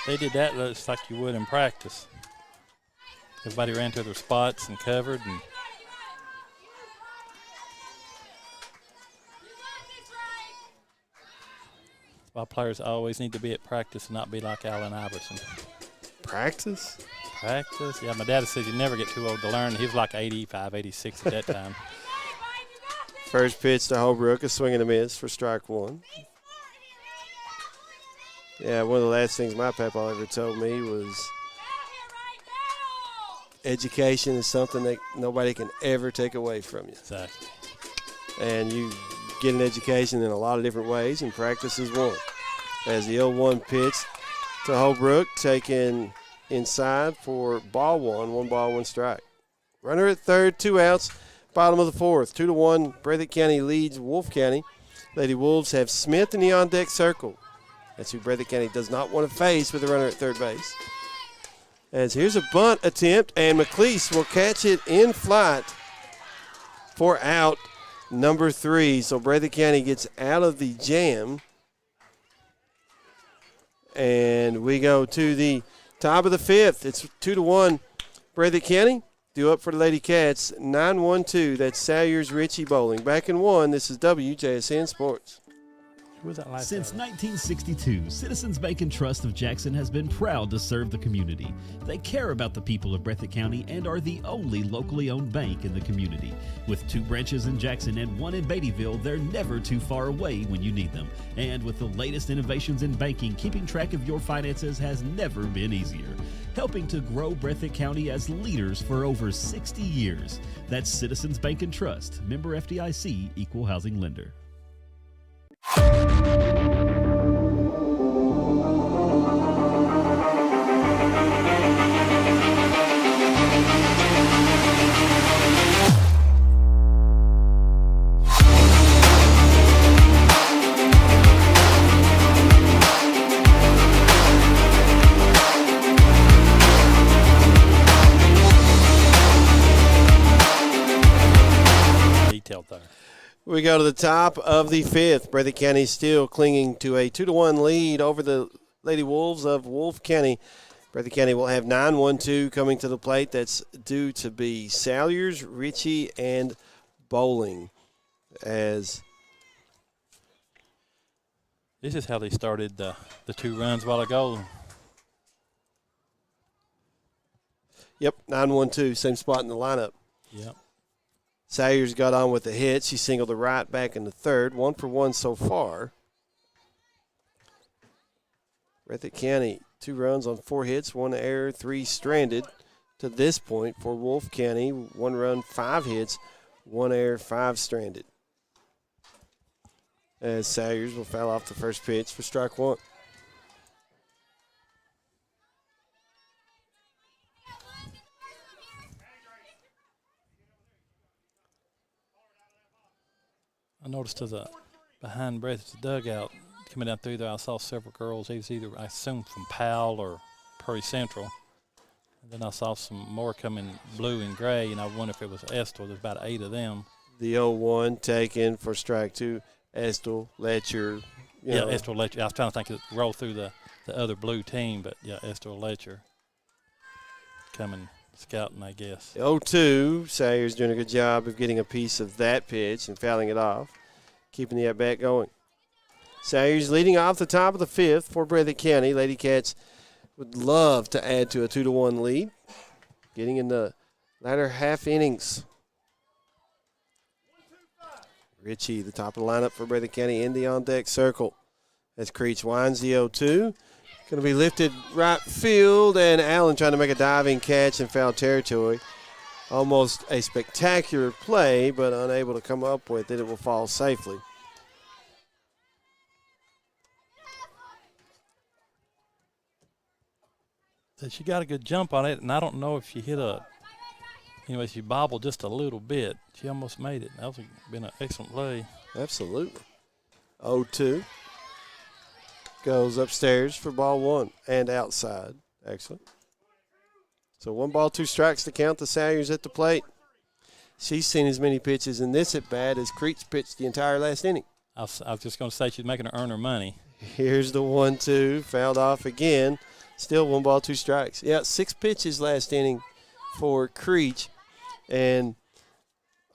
[SPEAKER 3] They did that just like you would in practice. Everybody ran to their spots and covered. And why players always need to be at practice and not be like Allen Iverson.
[SPEAKER 2] Practice?
[SPEAKER 3] Practice? Yeah, my dad said you never get too old to learn. He was like 85, 86 at that time.
[SPEAKER 2] First pitch to Holbrook, a swing and a miss for strike one. Yeah, one of the last things my papa ever told me was education is something that nobody can ever take away from you.
[SPEAKER 3] Exactly.
[SPEAKER 2] And you get an education in a lot of different ways, and practice is one. As the 0-1 pitch to Holbrook, taken inside for ball one. 1 ball, 1 strike. Runner at third, 2 outs, bottom of the fourth. 2-1, Breathitt County leads Wolfe County. Lady Wolves have Smith in the on-deck circle. That's who Breathitt County does not want to face with a runner at third base. As here's a bunt attempt, and McLeese will catch it in flight for out number 3. So Breathitt County gets out of the jam. And we go to the top of the 5th. It's 2-1 Breathitt County. Due up for the Lady Cats, 9-1-2. That's Salyers Ritchie Bowling. Back in 1, this is WJSN Sports.
[SPEAKER 1] Since 1962, Citizens Bank and Trust of Jackson has been proud to serve the community. They care about the people of Breathitt County and are the only locally owned bank in the community. With 2 branches in Jackson and 1 in Beattyville, they're never too far away when you need them. And with the latest innovations in banking, keeping track of your finances has never been easier. Helping to grow Breathitt County as leaders for over 60 years. That's Citizens Bank and Trust, member FDIC, equal housing lender.
[SPEAKER 3] Detailed there.
[SPEAKER 2] We go to the top of the 5th. Breathitt County still clinging to a 2-1 lead over the Lady Wolves of Wolfe County. Breathitt County will have 9-1-2 coming to the plate. That's due to be Salyers, Ritchie, and Bowling. As
[SPEAKER 3] this is how they started the 2 runs a while ago.
[SPEAKER 2] Yep, 9-1-2, same spot in the lineup.
[SPEAKER 3] Yep.
[SPEAKER 2] Salyers got on with the hit. She singled the right back in the third. 1 for 1 so far. Breathitt County, 2 runs on 4 hits, 1 error, 3 stranded to this point for Wolfe County. 1 run, 5 hits, 1 error, 5 stranded. As Salyers will foul off the first pitch for strike 1.
[SPEAKER 3] I noticed to the behind Breathitt's dugout coming down through there, I saw several girls. It was either, I assume, from Powell or Prairie Central. And then I saw some more coming blue and gray, and I wonder if it was Estill. There's about 8 of them.
[SPEAKER 2] The 0-1 taken for strike 2. Estill, Letcher.
[SPEAKER 3] Yeah, Estill, Letcher. I was trying to think of roll through the other blue team, but yeah, Estill, Letcher coming scouting, I guess.
[SPEAKER 2] 0-2. Salyers doing a good job of getting a piece of that pitch and fouling it off, keeping the at-bat going. Salyers leading off the top of the 5th for Breathitt County. Lady Cats would love to add to a 2-1 lead, getting in the latter half innings. Ritchie, the top of the lineup for Breathitt County, in the on-deck circle. As Creech winds the 0-2. Going to be lifted right field, and Allen trying to make a diving catch in foul territory. Almost a spectacular play, but unable to come up with it. It will fall safely.
[SPEAKER 3] So she got a good jump on it, and I don't know if she hit anyway, she bobbled just a little bit. She almost made it. That was been an excellent play.
[SPEAKER 2] Absolutely. 0-2. Goes upstairs for ball 1 and outside. Excellent. So 1 ball, 2 strikes to count the Salyers at the plate. She's seen as many pitches in this at bat as Creech pitched the entire last inning.
[SPEAKER 3] I was just going to say she's making her earn her money.
[SPEAKER 2] Here's the 1-2, fouled off again. Still 1 ball, 2 strikes. Yeah, 6 pitches last inning for Creech. And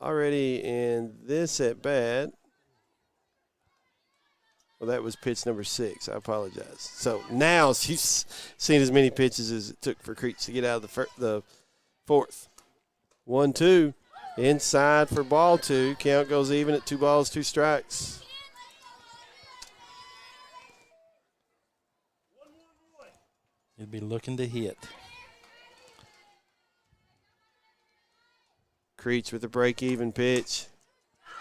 [SPEAKER 2] already in this at bat, Well, that was pitch number 6. I apologize. So now she's seen as many pitches as it took for Creech to get out of the fourth. 1-2. Inside for ball 2. Count goes even at 2 balls, 2 strikes.
[SPEAKER 3] He'll be looking to hit.
[SPEAKER 2] Creech with a break-even pitch.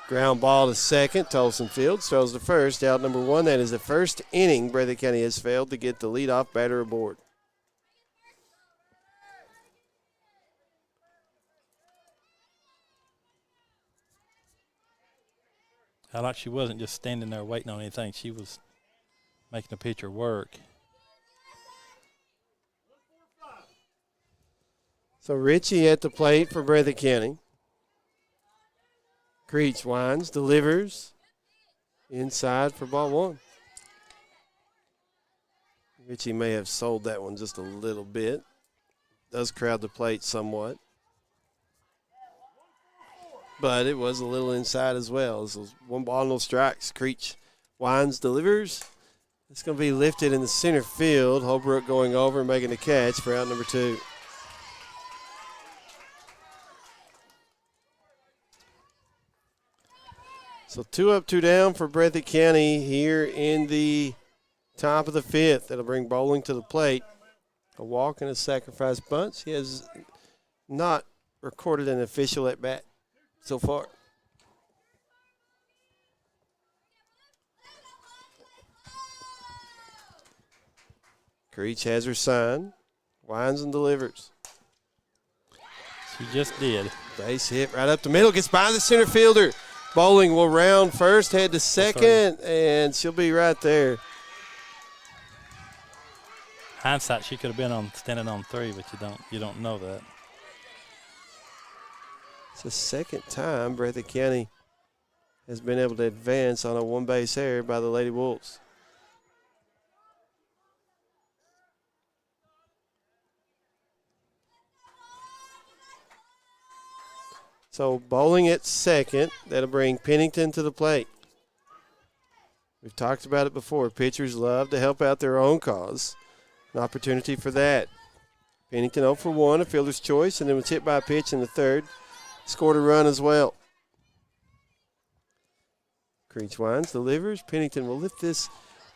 [SPEAKER 2] Ground ball to second. Tolson Fields throws to first. Out number 1. That is the first inning Breathitt County has failed to get the leadoff batter aboard.
[SPEAKER 3] How like she wasn't just standing there waiting on anything. She was making the pitcher work.
[SPEAKER 2] So Ritchie at the plate for Breathitt County. Creech winds, delivers. Inside for ball 1. Ritchie may have sold that one just a little bit. Does crowd the plate somewhat. But it was a little inside as well. So 1 ball, no strikes. Creech winds, delivers. It's going to be lifted in the center field. Holbrook going over and making the catch for out number 2. So 2 up, 2 down for Breathitt County here in the top of the 5th. That'll bring Bowling to the plate. A walk and a sacrifice bunt. He has not recorded an official at bat so far. Creech has her sign. Winds and delivers.
[SPEAKER 3] She just did.
[SPEAKER 2] Base hit right up the middle. Gets by the center fielder. Bowling will round first, head to second, and she'll be right there.
[SPEAKER 3] Hindsight, she could have been standing on 3, but you don't know that.
[SPEAKER 2] It's the second time Breathitt County has been able to advance on a 1-base error by the Lady Wolves. So Bowling at second. That'll bring Pennington to the plate. We've talked about it before. Pitchers love to help out their own cause. An opportunity for that. Pennington 0 for 1, a fielder's choice, and then was hit by a pitch in the 3rd. Scored a run as well. Creech winds, delivers. Pennington will lift this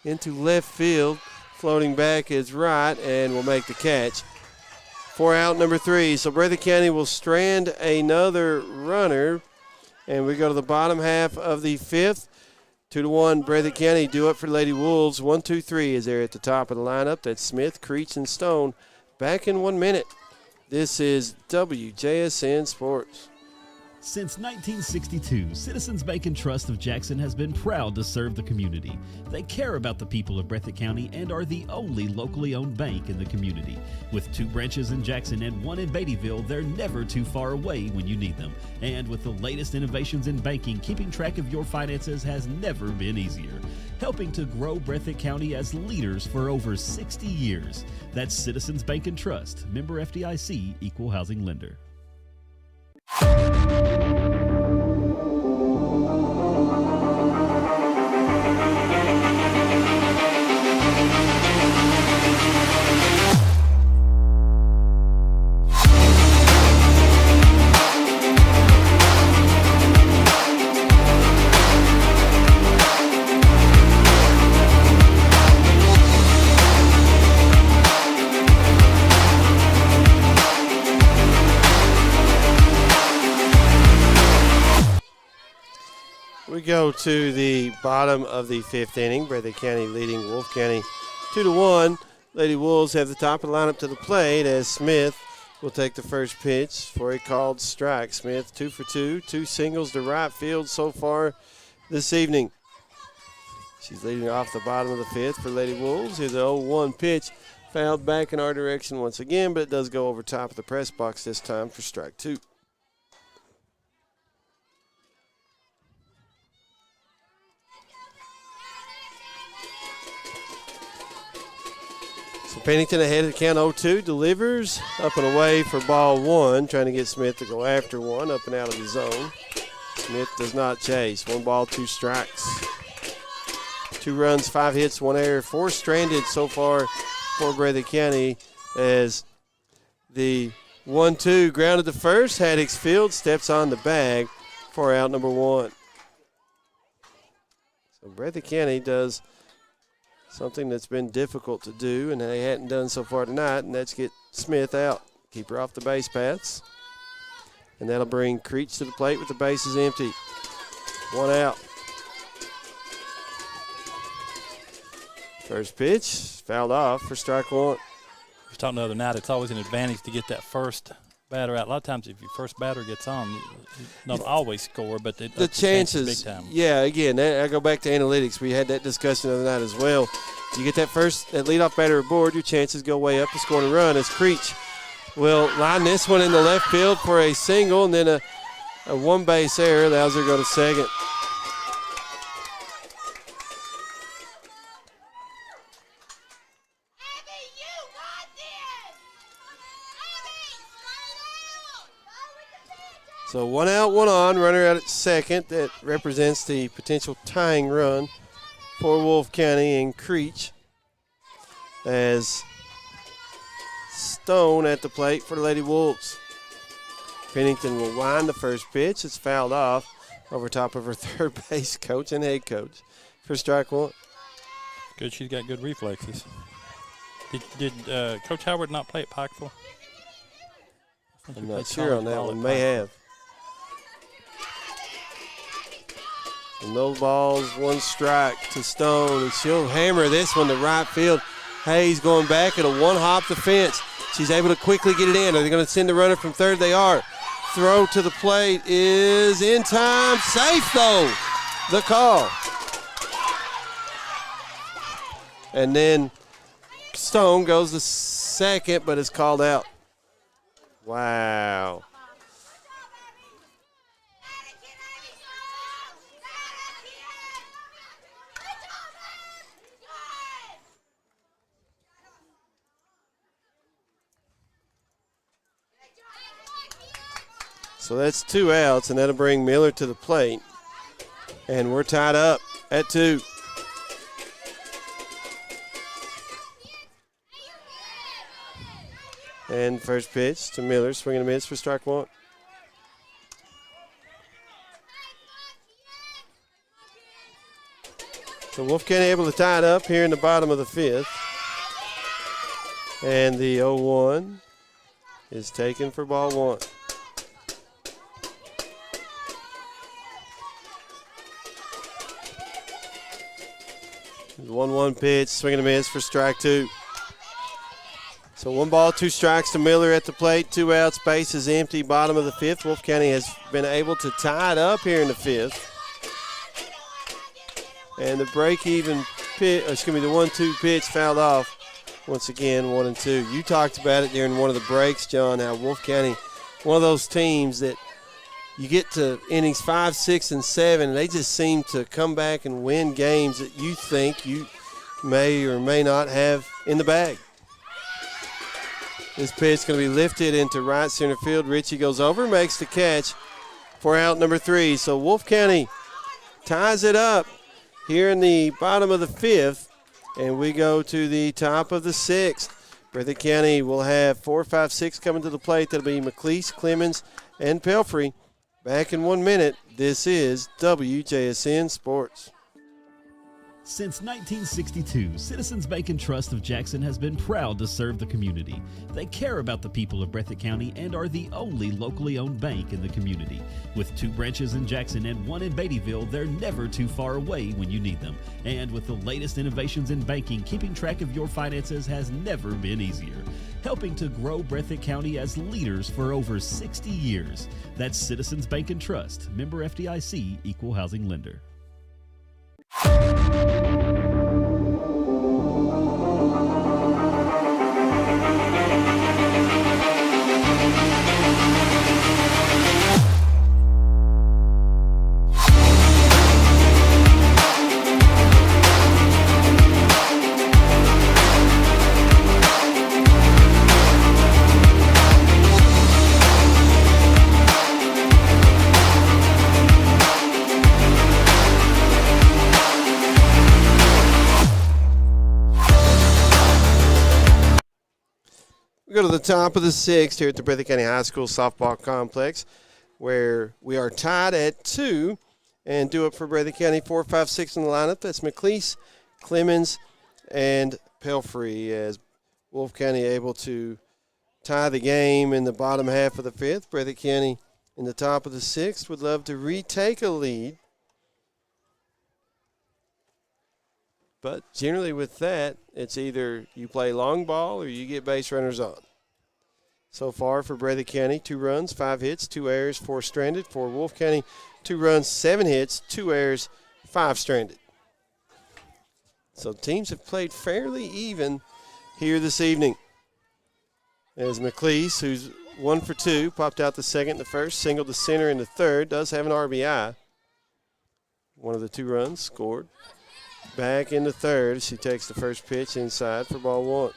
[SPEAKER 2] into left field. Floating back is right and will make the catch. For out number 3. So Breathitt County will strand another runner. And we go to the bottom half of the 5th. 2-1 Breathitt County due up for Lady Wolves. 1-2-3 is there at the top of the lineup. That's Smith, Creech, and Stone. Back in 1 minute. This is WJSN Sports.
[SPEAKER 1] Since 1962, Citizens Bank and Trust of Jackson has been proud to serve the community. They care about the people of Breathitt County and are the only locally owned bank in the community. With 2 branches in Jackson and 1 in Beattyville, they're never too far away when you need them. And with the latest innovations in banking, keeping track of your finances has never been easier. Helping to grow Breathitt County as leaders for over 60 years. That's Citizens Bank and Trust, member FDIC, equal housing lender.
[SPEAKER 2] We go to the bottom of the 5th inning. Breathitt County leading Wolfe County 2-1. Lady Wolves have the top of the lineup to the plate as Smith will take the first pitch for a called strike. Smith 2 for 2, 2 singles to right field so far this evening. She's leading off the bottom of the 5th for Lady Wolves. Here's the 0-1 pitch. Fouled back in our direction once again, but it does go over top of the press box this time for strike 2. So Pennington ahead of the count 0-2, delivers up and away for ball 1, trying to get Smith to go after one, up and out of the zone. Smith does not chase. 1 ball, 2 strikes. 2 runs, 5 hits, 1 error, 4 stranded so far for Breathitt County as the 1-2 grounded to first. Haddix Field steps on the bag for out number 1. So Breathitt County does something that's been difficult to do and they hadn't done so far tonight, and that's get Smith out. Keep her off the base paths. And that'll bring Creech to the plate with the bases empty. 1 out. First pitch, fouled off for strike 1.
[SPEAKER 3] We were talking the other night, it's always an advantage to get that first batter out. A lot of times if your first batter gets on, you not always score, but the chances big time.
[SPEAKER 2] Yeah, again, I go back to analytics. We had that discussion the other night as well. You get that leadoff batter aboard, your chances go way up to scoring a run as Creech will line this one in the left field for a single, and then a one-base error allows her to go to second. So 1 out, 1 on, runner out at second. That represents the potential tying run for Wolfe County and Creech as Stone at the plate for the Lady Wolves. Pennington will wind the first pitch. It's fouled off over top of her third base coach and head coach for strike 1.
[SPEAKER 3] Good, she's got good reflexes. Did Coach Howard not play at Pikeville?
[SPEAKER 2] I'm not sure on that one. May have. And no balls, 1 strike to Stone, and she'll hammer this one to right field. Hayes going back. It'll one-hop the fence. She's able to quickly get it in. Are they going to send the runner from third? They are. Throw to the plate is in time. Safe, though. The call. And then Stone goes to second, but is called out. Wow. So that's 2 outs, and that'll bring Miller to the plate. And we're tied up at 2. And first pitch to Miller, swing and a miss for strike 1. So Wolfe County able to tie it up here in the bottom of the 5th. And the 0-1 is taken for ball 1. 1-1 pitch, swing and a miss for strike 2. So 1 ball, 2 strikes to Miller at the plate, 2 outs, base is empty, bottom of the 5th. Wolfe County has been able to tie it up here in the 5th. And the break-even pitch, the 1-2 pitch fouled off once again, 1-2. You talked about it during one of the breaks, John, how Wolfe County, one of those teams that you get to innings 5, 6, and 7, and they just seem to come back and win games that you think you may or may not have in the bag. This pitch is going to be lifted into right center field. Ritchie goes over, makes the catch for out number 3. So Wolfe County ties it up here in the bottom of the 5th, and we go to the top of the 6th. Breathitt County will have 4, 5, 6 coming to the plate. That'll be McLeese, Clemens, and Pelfrey. Back in 1 minute, this is WJSN Sports.
[SPEAKER 1] Since 1962, Citizens Bank and Trust of Jackson has been proud to serve the community. They care about the people of Breathitt County and are the only locally owned bank in the community. With 2 branches in Jackson and 1 in Beattyville, they're never too far away when you need them. And with the latest innovations in banking, keeping track of your finances has never been easier. Helping to grow Breathitt County as leaders for over 60 years. That's Citizens Bank and Trust, member FDIC, equal housing lender.
[SPEAKER 2] go to the top of the sixth here at the Breathitt County High School softball complex, where we are tied at 2. And due up for Breathitt County, 4, 5, 6 in the lineup. That's McLeese, Clemens, and Pelfrey, as Wolfe County able to tie the game in the bottom half of the fifth. Breathitt County in the top of the sixth would love to retake a lead. But generally with that, it's either you play long ball or you get base runners on. So far for Breathitt County, 2 runs, 5 hits, 2 errors, 4 stranded. For Wolfe County, 2 runs, 7 hits, 2 errors, 5 stranded. So teams have played fairly even here this evening. As McLeese, who's 1 for 2, popped out the second and the first, singled the center in the third, does have an RBI. One of the 2 runs scored. Back in the third, she takes the first pitch inside for ball 1.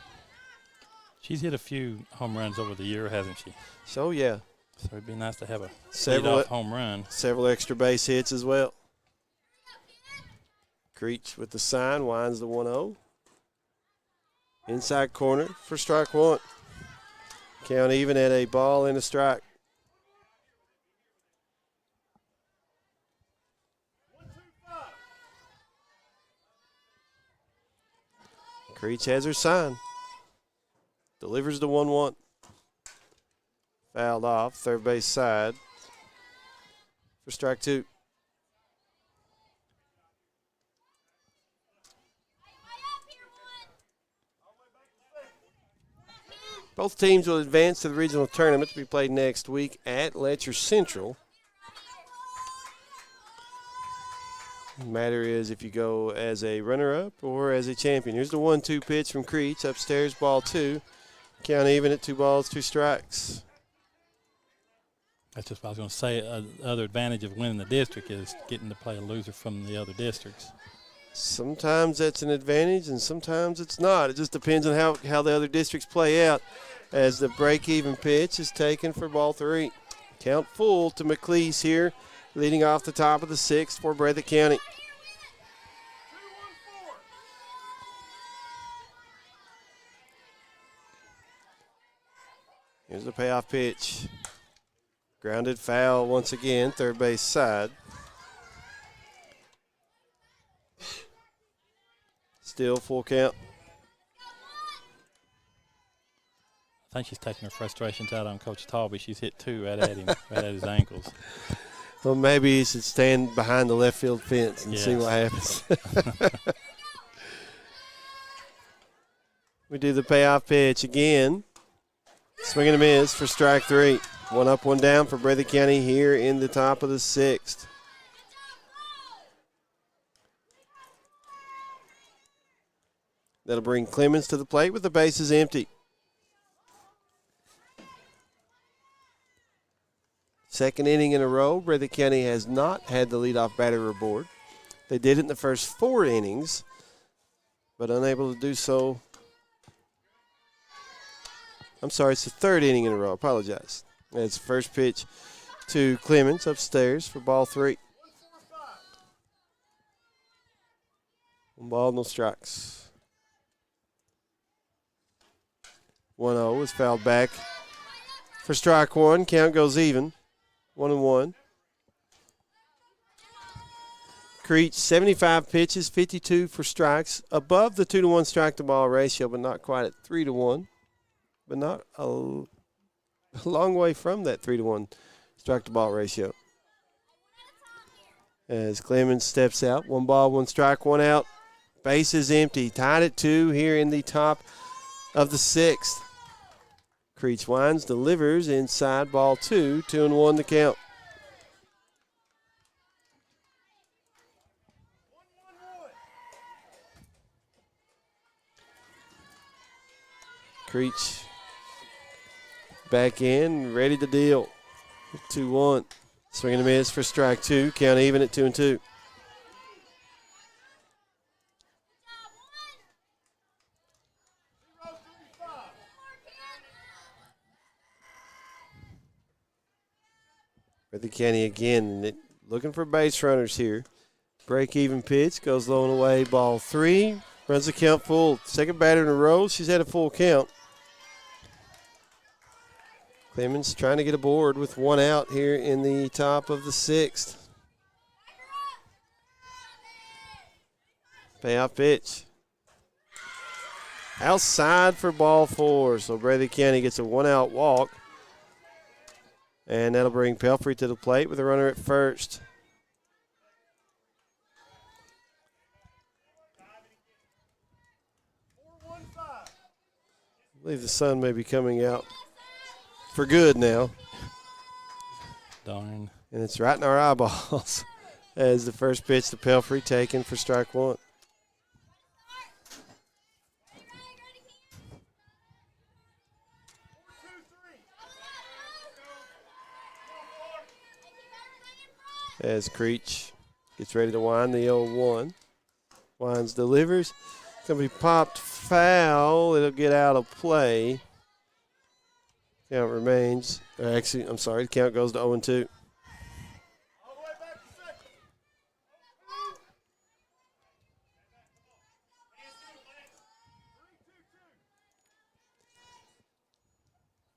[SPEAKER 3] She's hit a few home runs over the year, hasn't she?
[SPEAKER 2] So, yeah.
[SPEAKER 3] So it'd be nice to have a
[SPEAKER 2] several
[SPEAKER 3] home run.
[SPEAKER 2] Several extra base hits as well. Creech with the sign, winds the 1-0. Inside corner for strike 1. Count even at a ball and a strike. Creech has her sign. Delivers the 1-1. Fouled off, third base side for strike 2. Both teams will advance to the regional tournament to be played next week at Letcher Central. The matter is if you go as a runner-up or as a champion. Here's the 1-2 pitch from Creech. Upstairs, ball 2. Count even at 2 balls, 2 strikes.
[SPEAKER 3] That's just what I was going to say. The other advantage of winning the district is getting to play a loser from the other districts.
[SPEAKER 2] Sometimes that's an advantage and sometimes it's not. It just depends on how the other districts play out, as the break-even pitch is taken for ball 3. Count full to McLeese here, leading off the top of the 6th for Breathitt County. Here's the payoff pitch. Grounded foul once again, third base side. Still full count.
[SPEAKER 3] I think she's taking her frustrations out on Coach Talby. She's hit 2 right at him, right at his ankles.
[SPEAKER 2] Well, maybe he should stand behind the left field fence and see
[SPEAKER 3] Yes.
[SPEAKER 2] what happens. We do the payoff pitch again. Swing and a miss for strike 3. 1 up, 1 down for Breathitt County here in the top of the 6th. That'll bring Clemens to the plate with the bases empty. Second inning in a row, Breathitt County has not had the leadoff batter aboard. They did it in the first 4 innings, but unable to do so. I'm sorry, it's the 3rd inning in a row. I apologize. It's the first pitch to Clemens upstairs for ball 3. 1 ball, no strikes. 1-0 is fouled back for strike 1. Count goes even. 1-1. Creech, 75 pitches, 52 for strikes, above the 2-to-1 strike to ball ratio, but not quite at 3-to-1. But not a long way from that 3-to-1 strike to ball ratio. As Clemens steps out, 1 ball, 1 strike, 1 out. Base is empty. Tied at 2 here in the top of the 6th. Creech winds, delivers inside, ball 2, 2-1 the count. Creech back in, ready to deal. 2-1. Swing and a miss for strike 2. Count even at 2-2. Breathitt County again looking for base runners here. Break-even pitch goes low and away. Ball 3. Runs the count full. Second batter in a row. She's had a full count. Clemens trying to get aboard with one out here in the top of the sixth. Payoff pitch. Outside for ball four. So Breathitt County gets a one-out walk. And that'll bring Pelfrey to the plate with a runner at first. I believe the sun may be coming out for good now.
[SPEAKER 3] Darn.
[SPEAKER 2] And it's right in our eyeballs as the first pitch to Pelfrey taken for strike one. As Creech gets ready to wind the 0-1. Winds, delivers. It's going to be popped foul. It'll get out of play. Count remains. Actually, I'm sorry. The count goes to 0-2.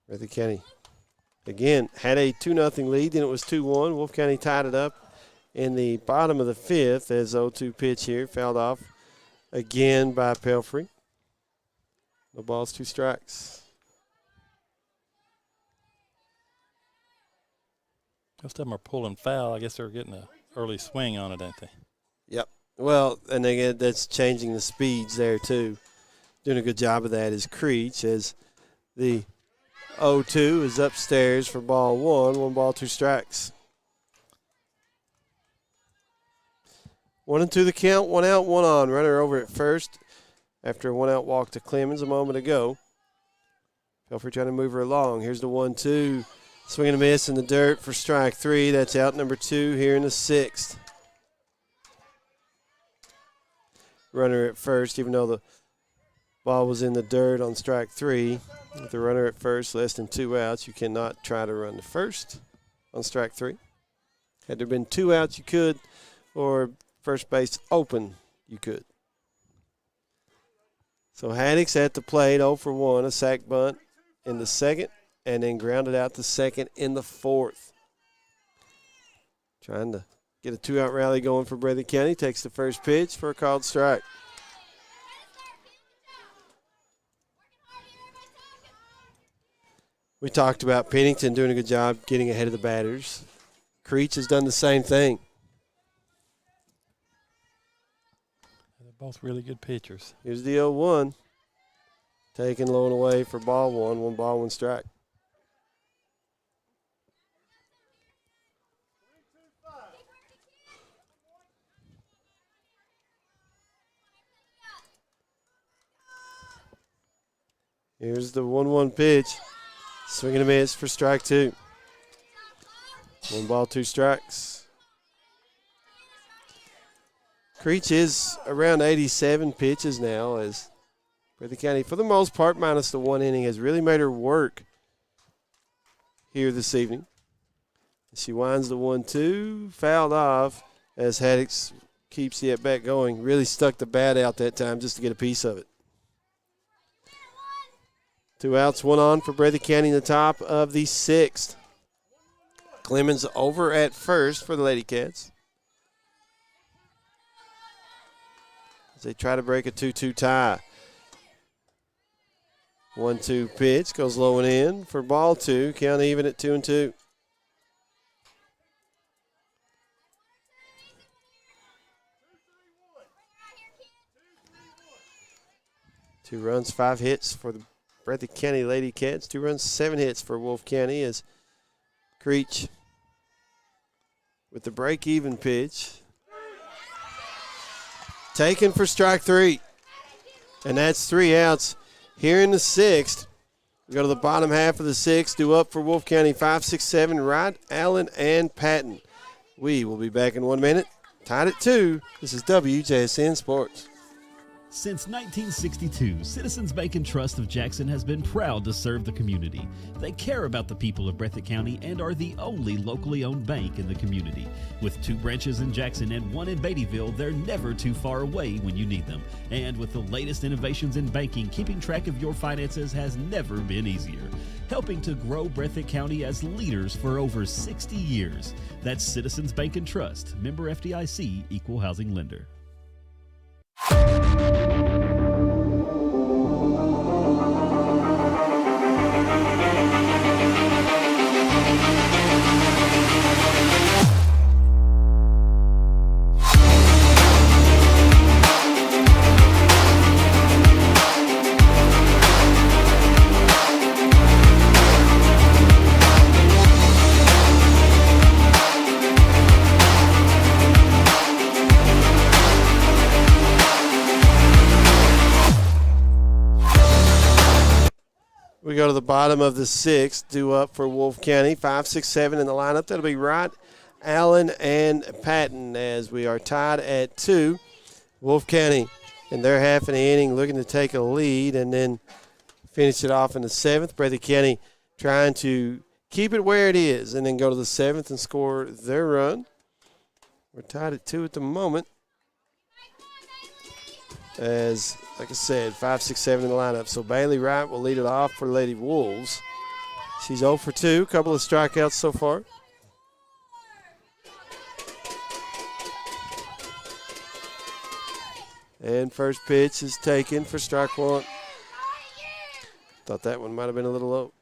[SPEAKER 2] Breathitt County again had a 2-0 lead, then it was 2-1. Wolfe County tied it up in the bottom of the fifth as 0-2 pitch here, fouled off again by Pelfrey. No balls, 2 strikes.
[SPEAKER 3] Most of them are pulling foul. I guess they're getting an early swing on it, ain't they?
[SPEAKER 2] Yep. Well, and again, that's changing the speeds there too. Doing a good job of that is Creech as the 0-2 is upstairs for ball one. 1 ball, 2 strikes. 1-2 the count, 1 out, 1 on. Runner over at first after a 1-out walk to Clemens a moment ago. Pelfrey trying to move her along. Here's the 1-2. Swing and a miss in the dirt for strike 3. That's out number 2 here in the sixth. Runner at first, even though the ball was in the dirt on strike 3. With the runner at first, less than 2 outs, you cannot try to run to first on strike 3. Had there been 2 outs, you could, or first base open, you could. So Haddix at the plate, 0 for 1, a sac bunt in the second, and then grounded out the second in the fourth. Trying to get a 2-out rally going for Breathitt County. Takes the first pitch for a called strike. We talked about Pennington doing a good job getting ahead of the batters. Creech has done the same thing.
[SPEAKER 3] They're both really good pitchers.
[SPEAKER 2] Here's the 0-1. Taken low and away for ball one. 1 ball, 1 strike. Here's the 1-1 pitch. Swing and a miss for strike 2. 1 ball, 2 strikes. Creech is around 87 pitches now as Breathitt County, for the most part, minus the 1 inning, has really made her work here this evening. She winds the 1-2, fouled off as Haddix keeps the at-bat going. Really stuck the bat out that time just to get a piece of it. 2 outs, 1 on for Breathitt County in the top of the sixth. Clemens over at first for the Lady Cats as they try to break a 2-2 tie. 1-2 pitch goes low and in for ball 2. Count even at 2-2. Two runs, 5 hits for the Breathitt County Lady Cats. 2 runs, 7 hits for Wolfe County as Creech with the break-even pitch. Taken for strike 3. And that's 3 outs here in the sixth. We go to the bottom half of the sixth. Due up for Wolfe County, 5, 6, 7, Wright, Allen, and Patton. We will be back in 1 minute. Tied at 2. This is WJSN Sports.
[SPEAKER 1] Since 1962, Citizens Bank and Trust of Jackson has been proud to serve the community. They care about the people of Breathitt County and are the only locally owned bank in the community. With 2 branches in Jackson and 1 in Beattyville, they're never too far away when you need them. And with the latest innovations in banking, keeping track of your finances has never been easier. Helping to grow Breathitt County as leaders for over 60 years. That's Citizens Bank and Trust, member FDIC, equal housing lender.
[SPEAKER 2] We go to the bottom of the 6th, due up for Wolfe County. 5, 6, 7 in the lineup. That'll be Wright, Allen, and Patton as we are tied at 2. Wolfe County in their half of the inning looking to take a lead and then finish it off in the 7th. Breathitt County trying to keep it where it is and then go to the 7th and score their run. We're tied at 2 at the moment. As, like I said, 5, 6, 7 in the lineup. So Bailey Wright will lead it off for Lady Wolves. She's 0 for 2, a couple of strikeouts so far. And first pitch is taken for strike 1. Thought that one might have been a little low.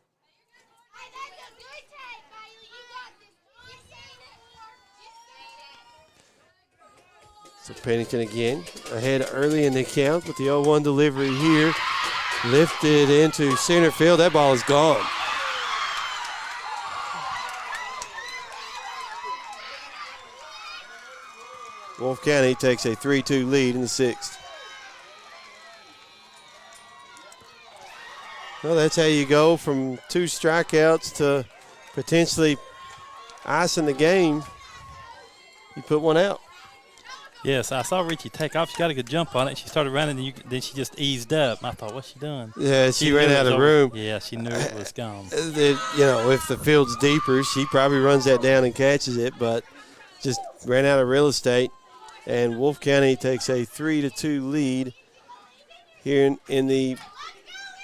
[SPEAKER 2] So Pennington again ahead early in the count with the 0-1 delivery here. Lifted into center field. That ball is gone. Wolfe County takes a 3-2 lead in the 6th. Well, that's how you go from 2 strikeouts to potentially icing the game. You put one out.
[SPEAKER 3] Yes, I saw Richie take off. She got a good jump on it. She started running, and then she just eased up. I thought, what's she done?
[SPEAKER 2] Yeah, she ran out of room.
[SPEAKER 3] Yeah, she knew it was gone.
[SPEAKER 2] If the field's deeper, she probably runs that down and catches it, but just ran out of real estate. And Wolfe County takes a 3-2 lead here in the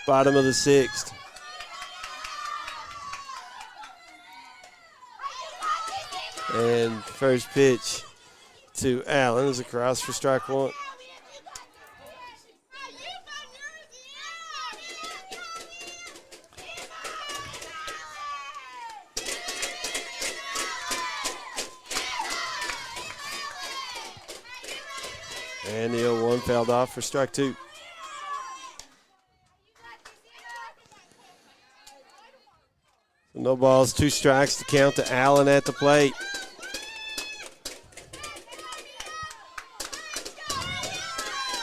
[SPEAKER 2] bottom of the 6th. And first pitch to Allen is across for strike 1. And the 0-1 fouled off for strike 2. So no balls, 2 strikes to count to Allen at the plate.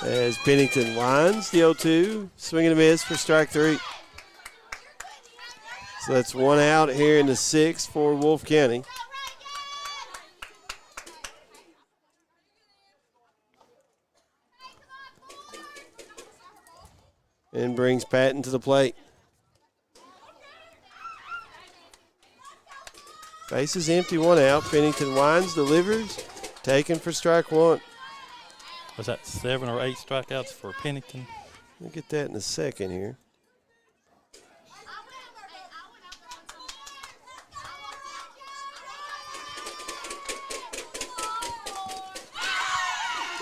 [SPEAKER 2] As Pennington winds the 0-2, swing and a miss for strike 3. So that's 1 out here in the 6th for Wolfe County. And brings Patton to the plate. Base is empty, 1 out. Pennington winds, delivers, taken for strike 1.
[SPEAKER 3] Was that 7 or 8 strikeouts for Pennington?
[SPEAKER 2] We'll get that in a second here.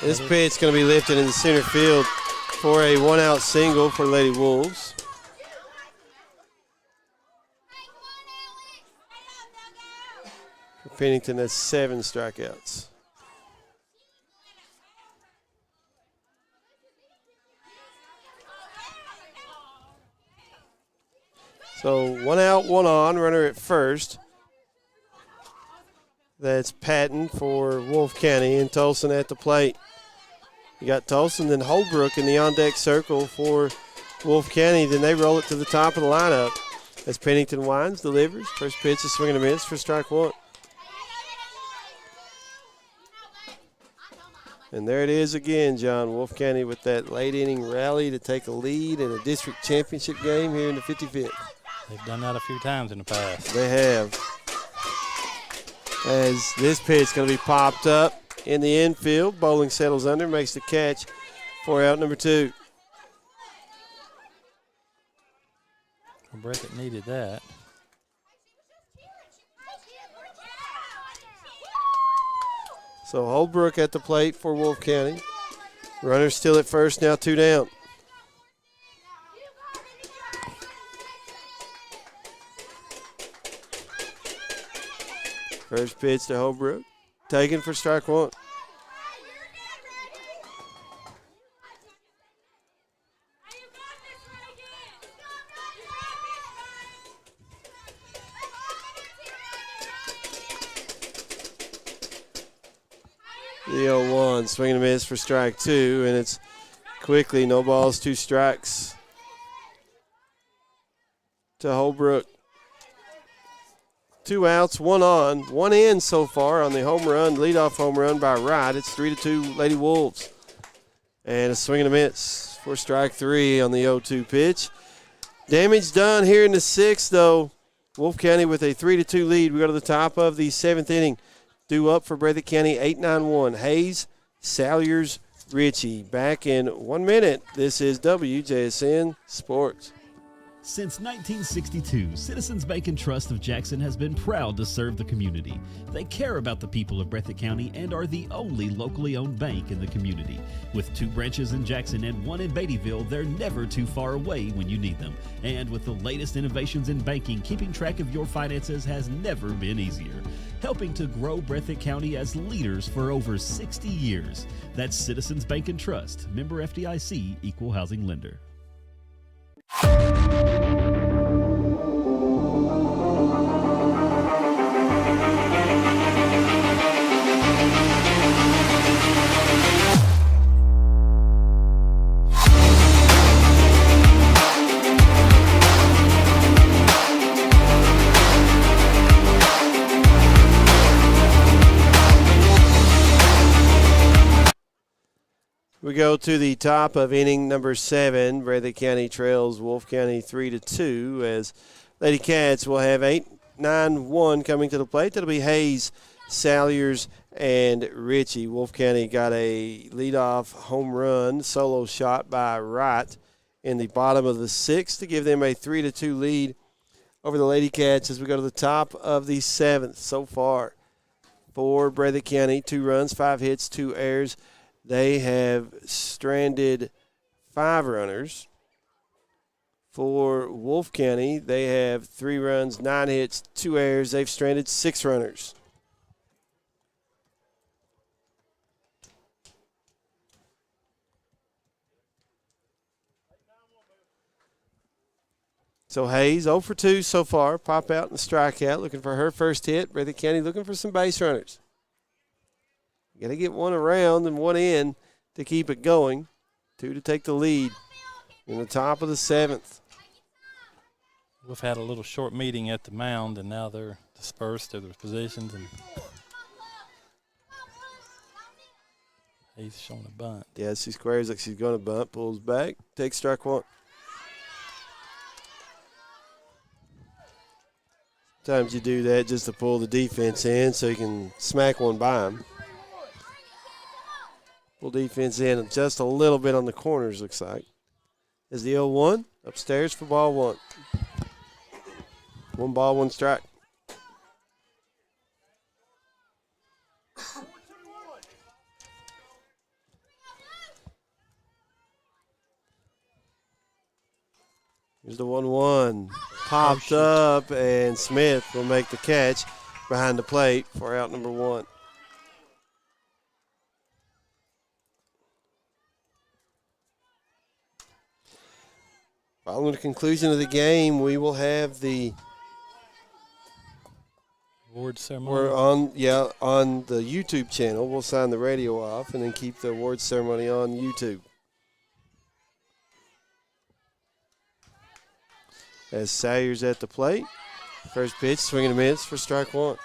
[SPEAKER 2] This pitch is going to be lifted in the center field for a 1-out single for Lady Wolves. For Pennington, that's 7 strikeouts. So 1 out, 1 on, runner at first. That's Patton for Wolfe County and Tolson at the plate. You got Tolson, then Holbrook in the on-deck circle for Wolfe County. Then they roll it to the top of the lineup as Pennington winds, delivers. First pitch is swing and a miss for strike 1. And there it is again, John. Wolfe County with that late inning rally to take a lead in a district championship game here in the 55th.
[SPEAKER 3] They've done that a few times in the past.
[SPEAKER 2] They have. As this pitch going to be popped up in the infield. Bowling settles under, makes the catch for out number 2.
[SPEAKER 3] Well, Breathitt needed that.
[SPEAKER 2] So Holbrook at the plate for Wolfe County. Runners still at first, now 2 down. First pitch to Holbrook, taken for strike 1. The 0-1, swing and a miss for strike 2, and it's quickly no balls, 2 strikes to Holbrook. 2 outs, 1 on, 1 in so far on the home run, leadoff home run by Wright. It's 3-2 Lady Wolves. And a swing and a miss for strike 3 on the 0-2 pitch. Damage done here in the 6th, though. Wolfe County with a 3-2 lead. We go to the top of the 7th inning. Due up for Breathitt County, 8-9-1. Hayes, Salyers, Ritchie. Back in 1 minute. This is WJSN Sports.
[SPEAKER 1] Since 1962, Citizens Bank and Trust of Jackson has been proud to serve the community. They care about the people of Breathitt County and are the only locally owned bank in the community. With 2 branches in Jackson and 1 in Beattyville, they're never too far away when you need them. And with the latest innovations in banking, keeping track of your finances has never been easier. Helping to grow Breathitt County as leaders for over 60 years. That's Citizens Bank and Trust, member FDIC, equal housing lender.
[SPEAKER 2] We go to the top of inning number 7. Breathitt County trails Wolfe County 3-2 as Lady Cats will have 8-9-1 coming to the plate. That'll be Hayes, Salyers, and Ritchie. Wolfe County got a leadoff home run solo shot by Wright in the bottom of the 6th to give them a 3-2 lead over the Lady Cats as we go to the top of the 7th so far. For Breathitt County, 2 runs, 5 hits, 2 errors. They have stranded 5 runners. For Wolfe County, they have 3 runs, 9 hits, 2 errors. They've stranded 6 runners. So Hayes, 0 for 2 so far. Pop out and strikeout, looking for her first hit. Breathitt County looking for some base runners. Got to get 1 around and 1 in to keep it going. 2 to take the lead in the top of the 7th.
[SPEAKER 3] We've had a little short meeting at the mound, and now they're dispersed to their positions. And he's showing a bunt.
[SPEAKER 2] Yeah, she squares like she's going to bunt, pulls back, takes strike 1. Sometimes you do that just to pull the defense in so you can smack one by them. Pull defense in just a little bit on the corners, looks like. As the 0-1, upstairs for ball 1. 1 ball, 1 strike. Here's the 1-1. Popped up, and Smith will make the catch behind the plate for out number 1. Following the conclusion of the game, we will have the
[SPEAKER 3] award ceremony.
[SPEAKER 2] We're on the YouTube channel. We'll sign the radio off and then keep the award ceremony on YouTube. As Salyers at the plate. First pitch, swing and a miss for strike 1.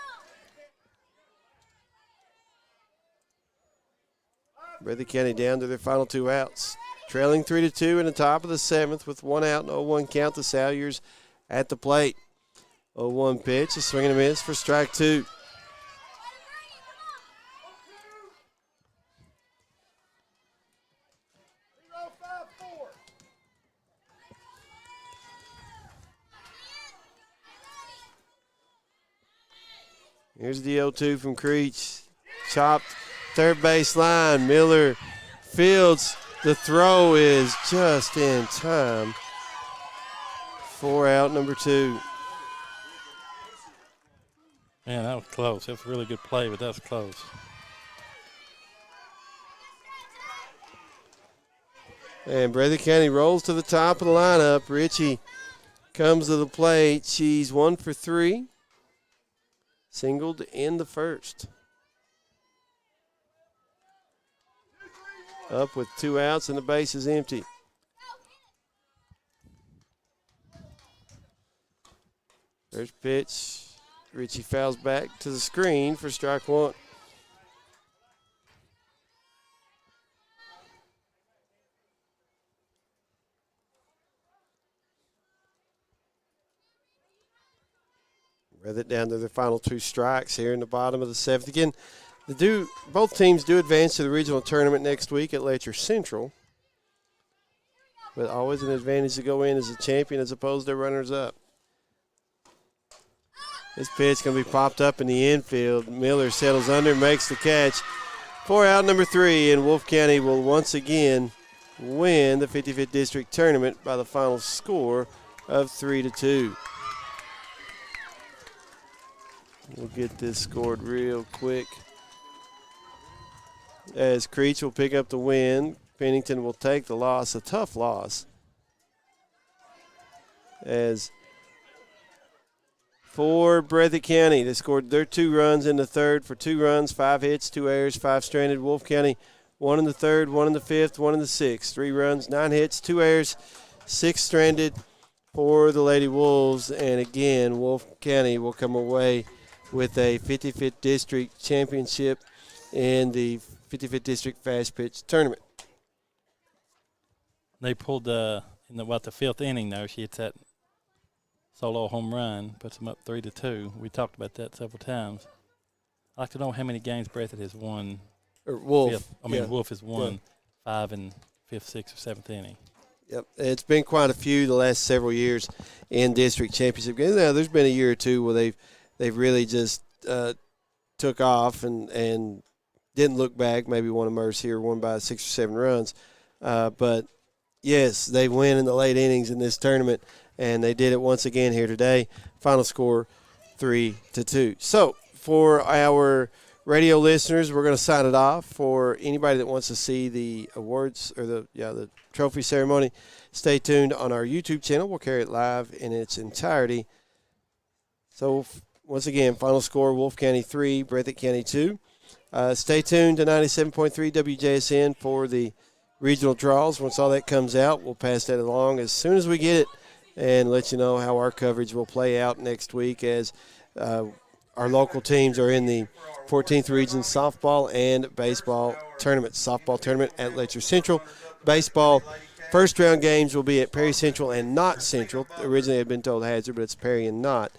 [SPEAKER 2] Breathitt County down to their final 2 outs. Trailing 3-2 in the top of the 7th with 1 out and 0-1 count. The Salyers at the plate. 0-1 pitch, a swing and a miss for strike 2. Here's the 0-2 from Creech. Chopped third base line. Miller fields. The throw is just in time. 4 out, number 2.
[SPEAKER 3] Man, that was close. That was a really good play, but that was close.
[SPEAKER 2] And Breathitt County rolls to the top of the lineup. Ritchie comes to the plate. She's 1 for 3. Singled in the first. Up with 2 outs and the base is empty. First pitch. Ritchie fouls back to the screen for strike 1. Breathitt down to their final 2 strikes here in the bottom of the 7th. Again, both teams do advance to the regional tournament next week at Letcher Central. But always an advantage to go in as a champion as opposed to runners-up. This pitch going to be popped up in the infield. Miller settles under, makes the catch. 4 out, number 3, and Wolfe County will once again win the 55th District Tournament by the final score of 3-2. We'll get this scored real quick. As Creech will pick up the win, Pennington will take the loss, a tough loss. As for Breathitt County, they scored their 2 runs in the 3rd for 2 runs, 5 hits, 2 errors, 5 stranded. Wolfe County, 1 in the 3rd, 1 in the 5th, 1 in the 6th. 3 runs, 9 hits, 2 errors, 6 stranded for the Lady Wolves. And again, Wolfe County will come away with a 55th District Championship in the 55th District Fast Pitch Tournament.
[SPEAKER 3] They pulled in the 5th inning, though. She hits that solo home run, puts them up 3-2. We talked about that several times. I'd like to know how many games Breathitt has won.
[SPEAKER 2] Or Wolfe.
[SPEAKER 3] Wolfe has won 5 in 5th, 6th, or 7th inning.
[SPEAKER 2] Yep, it's been quite a few the last several years in district championship games. Now, there's been a year or two where they've really just took off and didn't look back. Maybe won a Merce here, won by 6 or 7 runs. But, yes, they win in the late innings in this tournament, and they did it once again here today. Final score 3-2. So, for our radio listeners, we're going to sign it off. For anybody that wants to see the awards or the trophy ceremony, stay tuned on our YouTube channel. We'll carry it live in its entirety. So, once again, final score, Wolfe County 3, Breathitt County 2. Stay tuned to 97.3 WJSN for the regional draws. Once all that comes out, we'll pass that along as soon as we get it and let you know how our coverage will play out next week as our local teams are in the 14th Region softball and baseball tournament. Softball tournament at Letcher Central. Baseball first round games will be at Perry Central and Knott Central. Originally had been told Hazard, but it's Perry and Knott.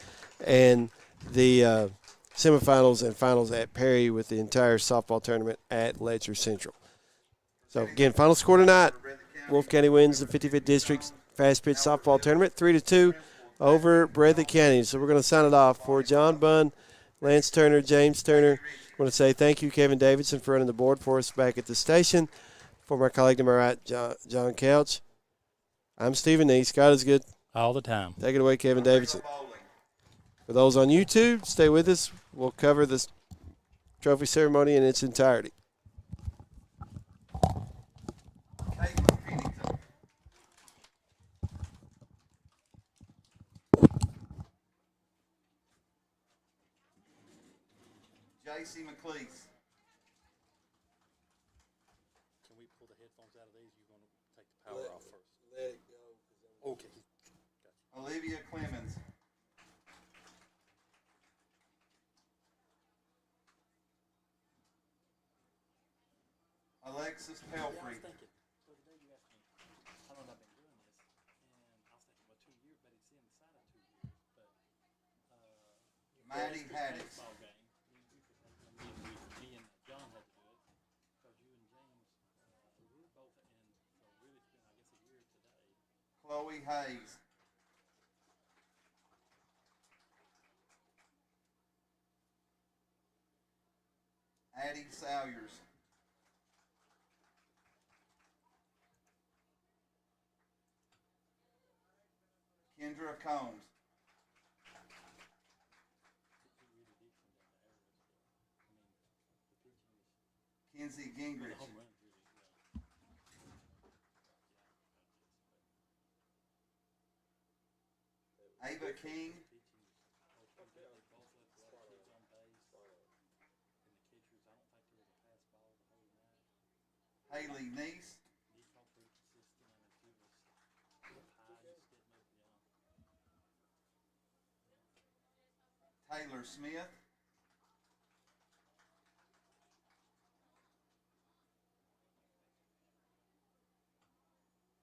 [SPEAKER 2] And the semifinals and finals at Perry with the entire softball tournament at Letcher Central. So, again, final score tonight. Wolfe County wins the 55th District Fast Pitch Softball Tournament 3-2 over Breathitt County. So, we're going to sign it off for John Bunn, Lance Turner, James Turner. I want to say thank you, Kevin Davidson, for running the board for us back at the station. For my colleague to my right, John Couch. I'm Stephen Nee. Scott is good.
[SPEAKER 3] All the time.
[SPEAKER 2] Take it away, Kevin Davidson. For those on YouTube, stay with us. We'll cover this trophy ceremony in its entirety.
[SPEAKER 4] J.C. McLeese.
[SPEAKER 3] Can we pull the headphones out of these? You're going to take the power off first.
[SPEAKER 2] Let it go.
[SPEAKER 3] Okay.
[SPEAKER 4] Olivia Clemens. Alexis
[SPEAKER 3] Yeah, I was
[SPEAKER 4] Pelfrey.
[SPEAKER 3] thinking, the other day you asked me how long I've been doing this, and I was thinking, well, 2 years, but it's inside of 2 years. But
[SPEAKER 4] Maddie
[SPEAKER 3] this
[SPEAKER 4] Haddix.
[SPEAKER 3] baseball game, me and John had to do it because you and James, we were both in. So really, it's been, I guess, a year today.
[SPEAKER 4] Chloe Hayes. Addie Salyers. Kendra Combs.
[SPEAKER 3] You really did come down to areas, but I mean, the pitching is
[SPEAKER 4] Kenzie
[SPEAKER 3] the
[SPEAKER 4] Gingrich.
[SPEAKER 3] home runs really, yeah.
[SPEAKER 4] Ava King.
[SPEAKER 3] Pitching is they both left a lot of kids on base, and the catchers. I don't think there was a pass ball the whole night.
[SPEAKER 4] Haley Neese.
[SPEAKER 3] Nico pretty consistent. I mean, she was the pie just getting up, yeah.
[SPEAKER 4] Taylor Smith.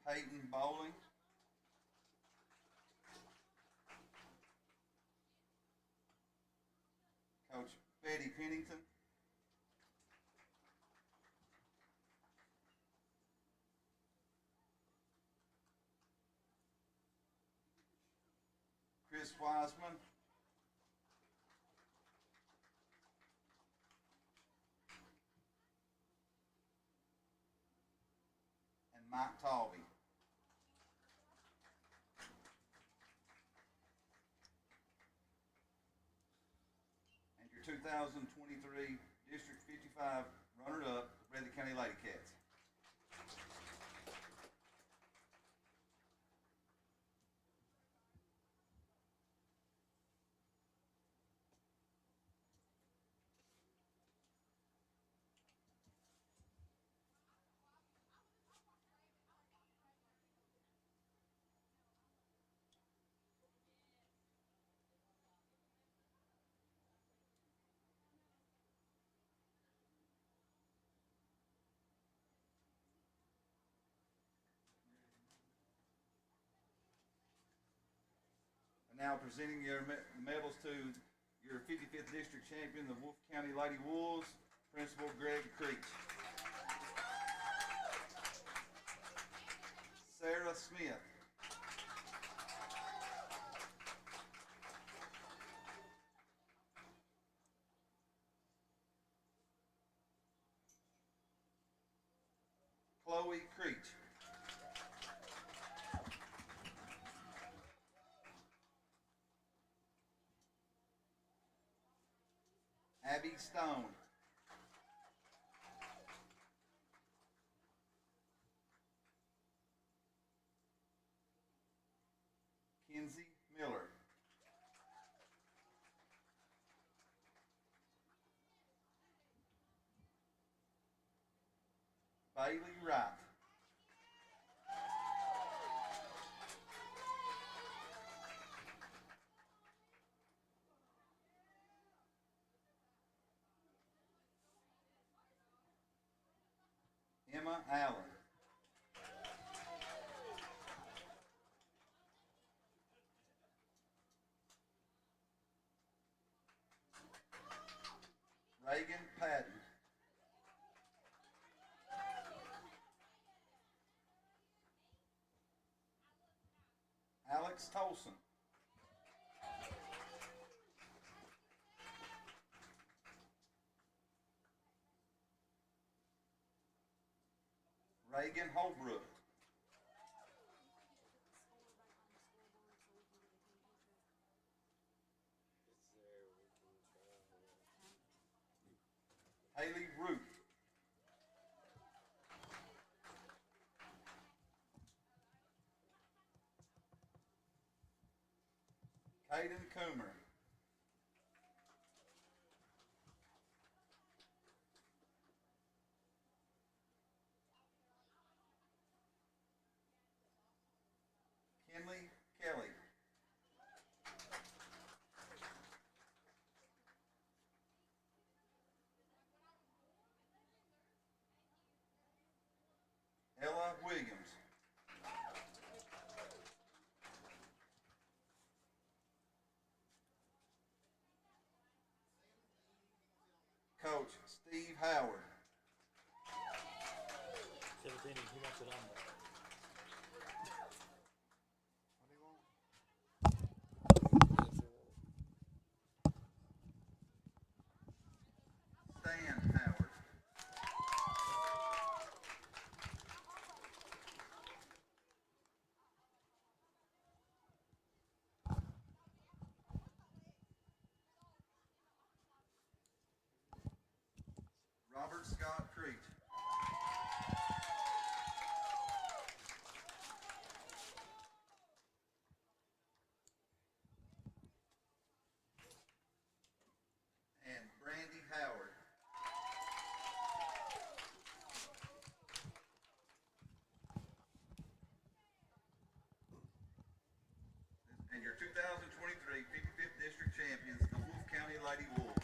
[SPEAKER 4] Peyton Bowling. Coach Betty Pennington. Chris Wiseman. And Mike Talby. And your 2023 District 55 runner-up, the Breathitt County Lady Cats. And now presenting your medals to your 55th District Champion, the Wolfe County Lady Wolves, Principal Greg Creech. Sarah Smith. Chloe Creech. Abby Stone. Kenzie Miller. Bailey Wright. Emma Allen. Reagan Patton. Alex Tolson. Reagan Holbrook. Haley Root. Caden Coomer. Kinley Kelly. Ella Williams. Coach Steve Howard.
[SPEAKER 3] 17, he wants it on there.
[SPEAKER 4] Stan Howard. Robert Scott Creech. And Brandy Howard. And your 2023 55th District champions, the Wolfe County Lady Wolves.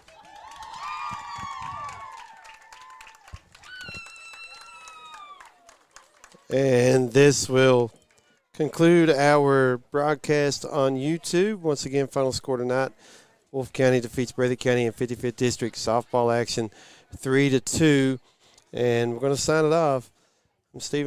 [SPEAKER 2] And this will conclude our broadcast on YouTube. Once again, final score tonight: Wolfe County defeats Breathitt County in 55th District softball action 3-2. And we're going to sign it off. I'm Stephen.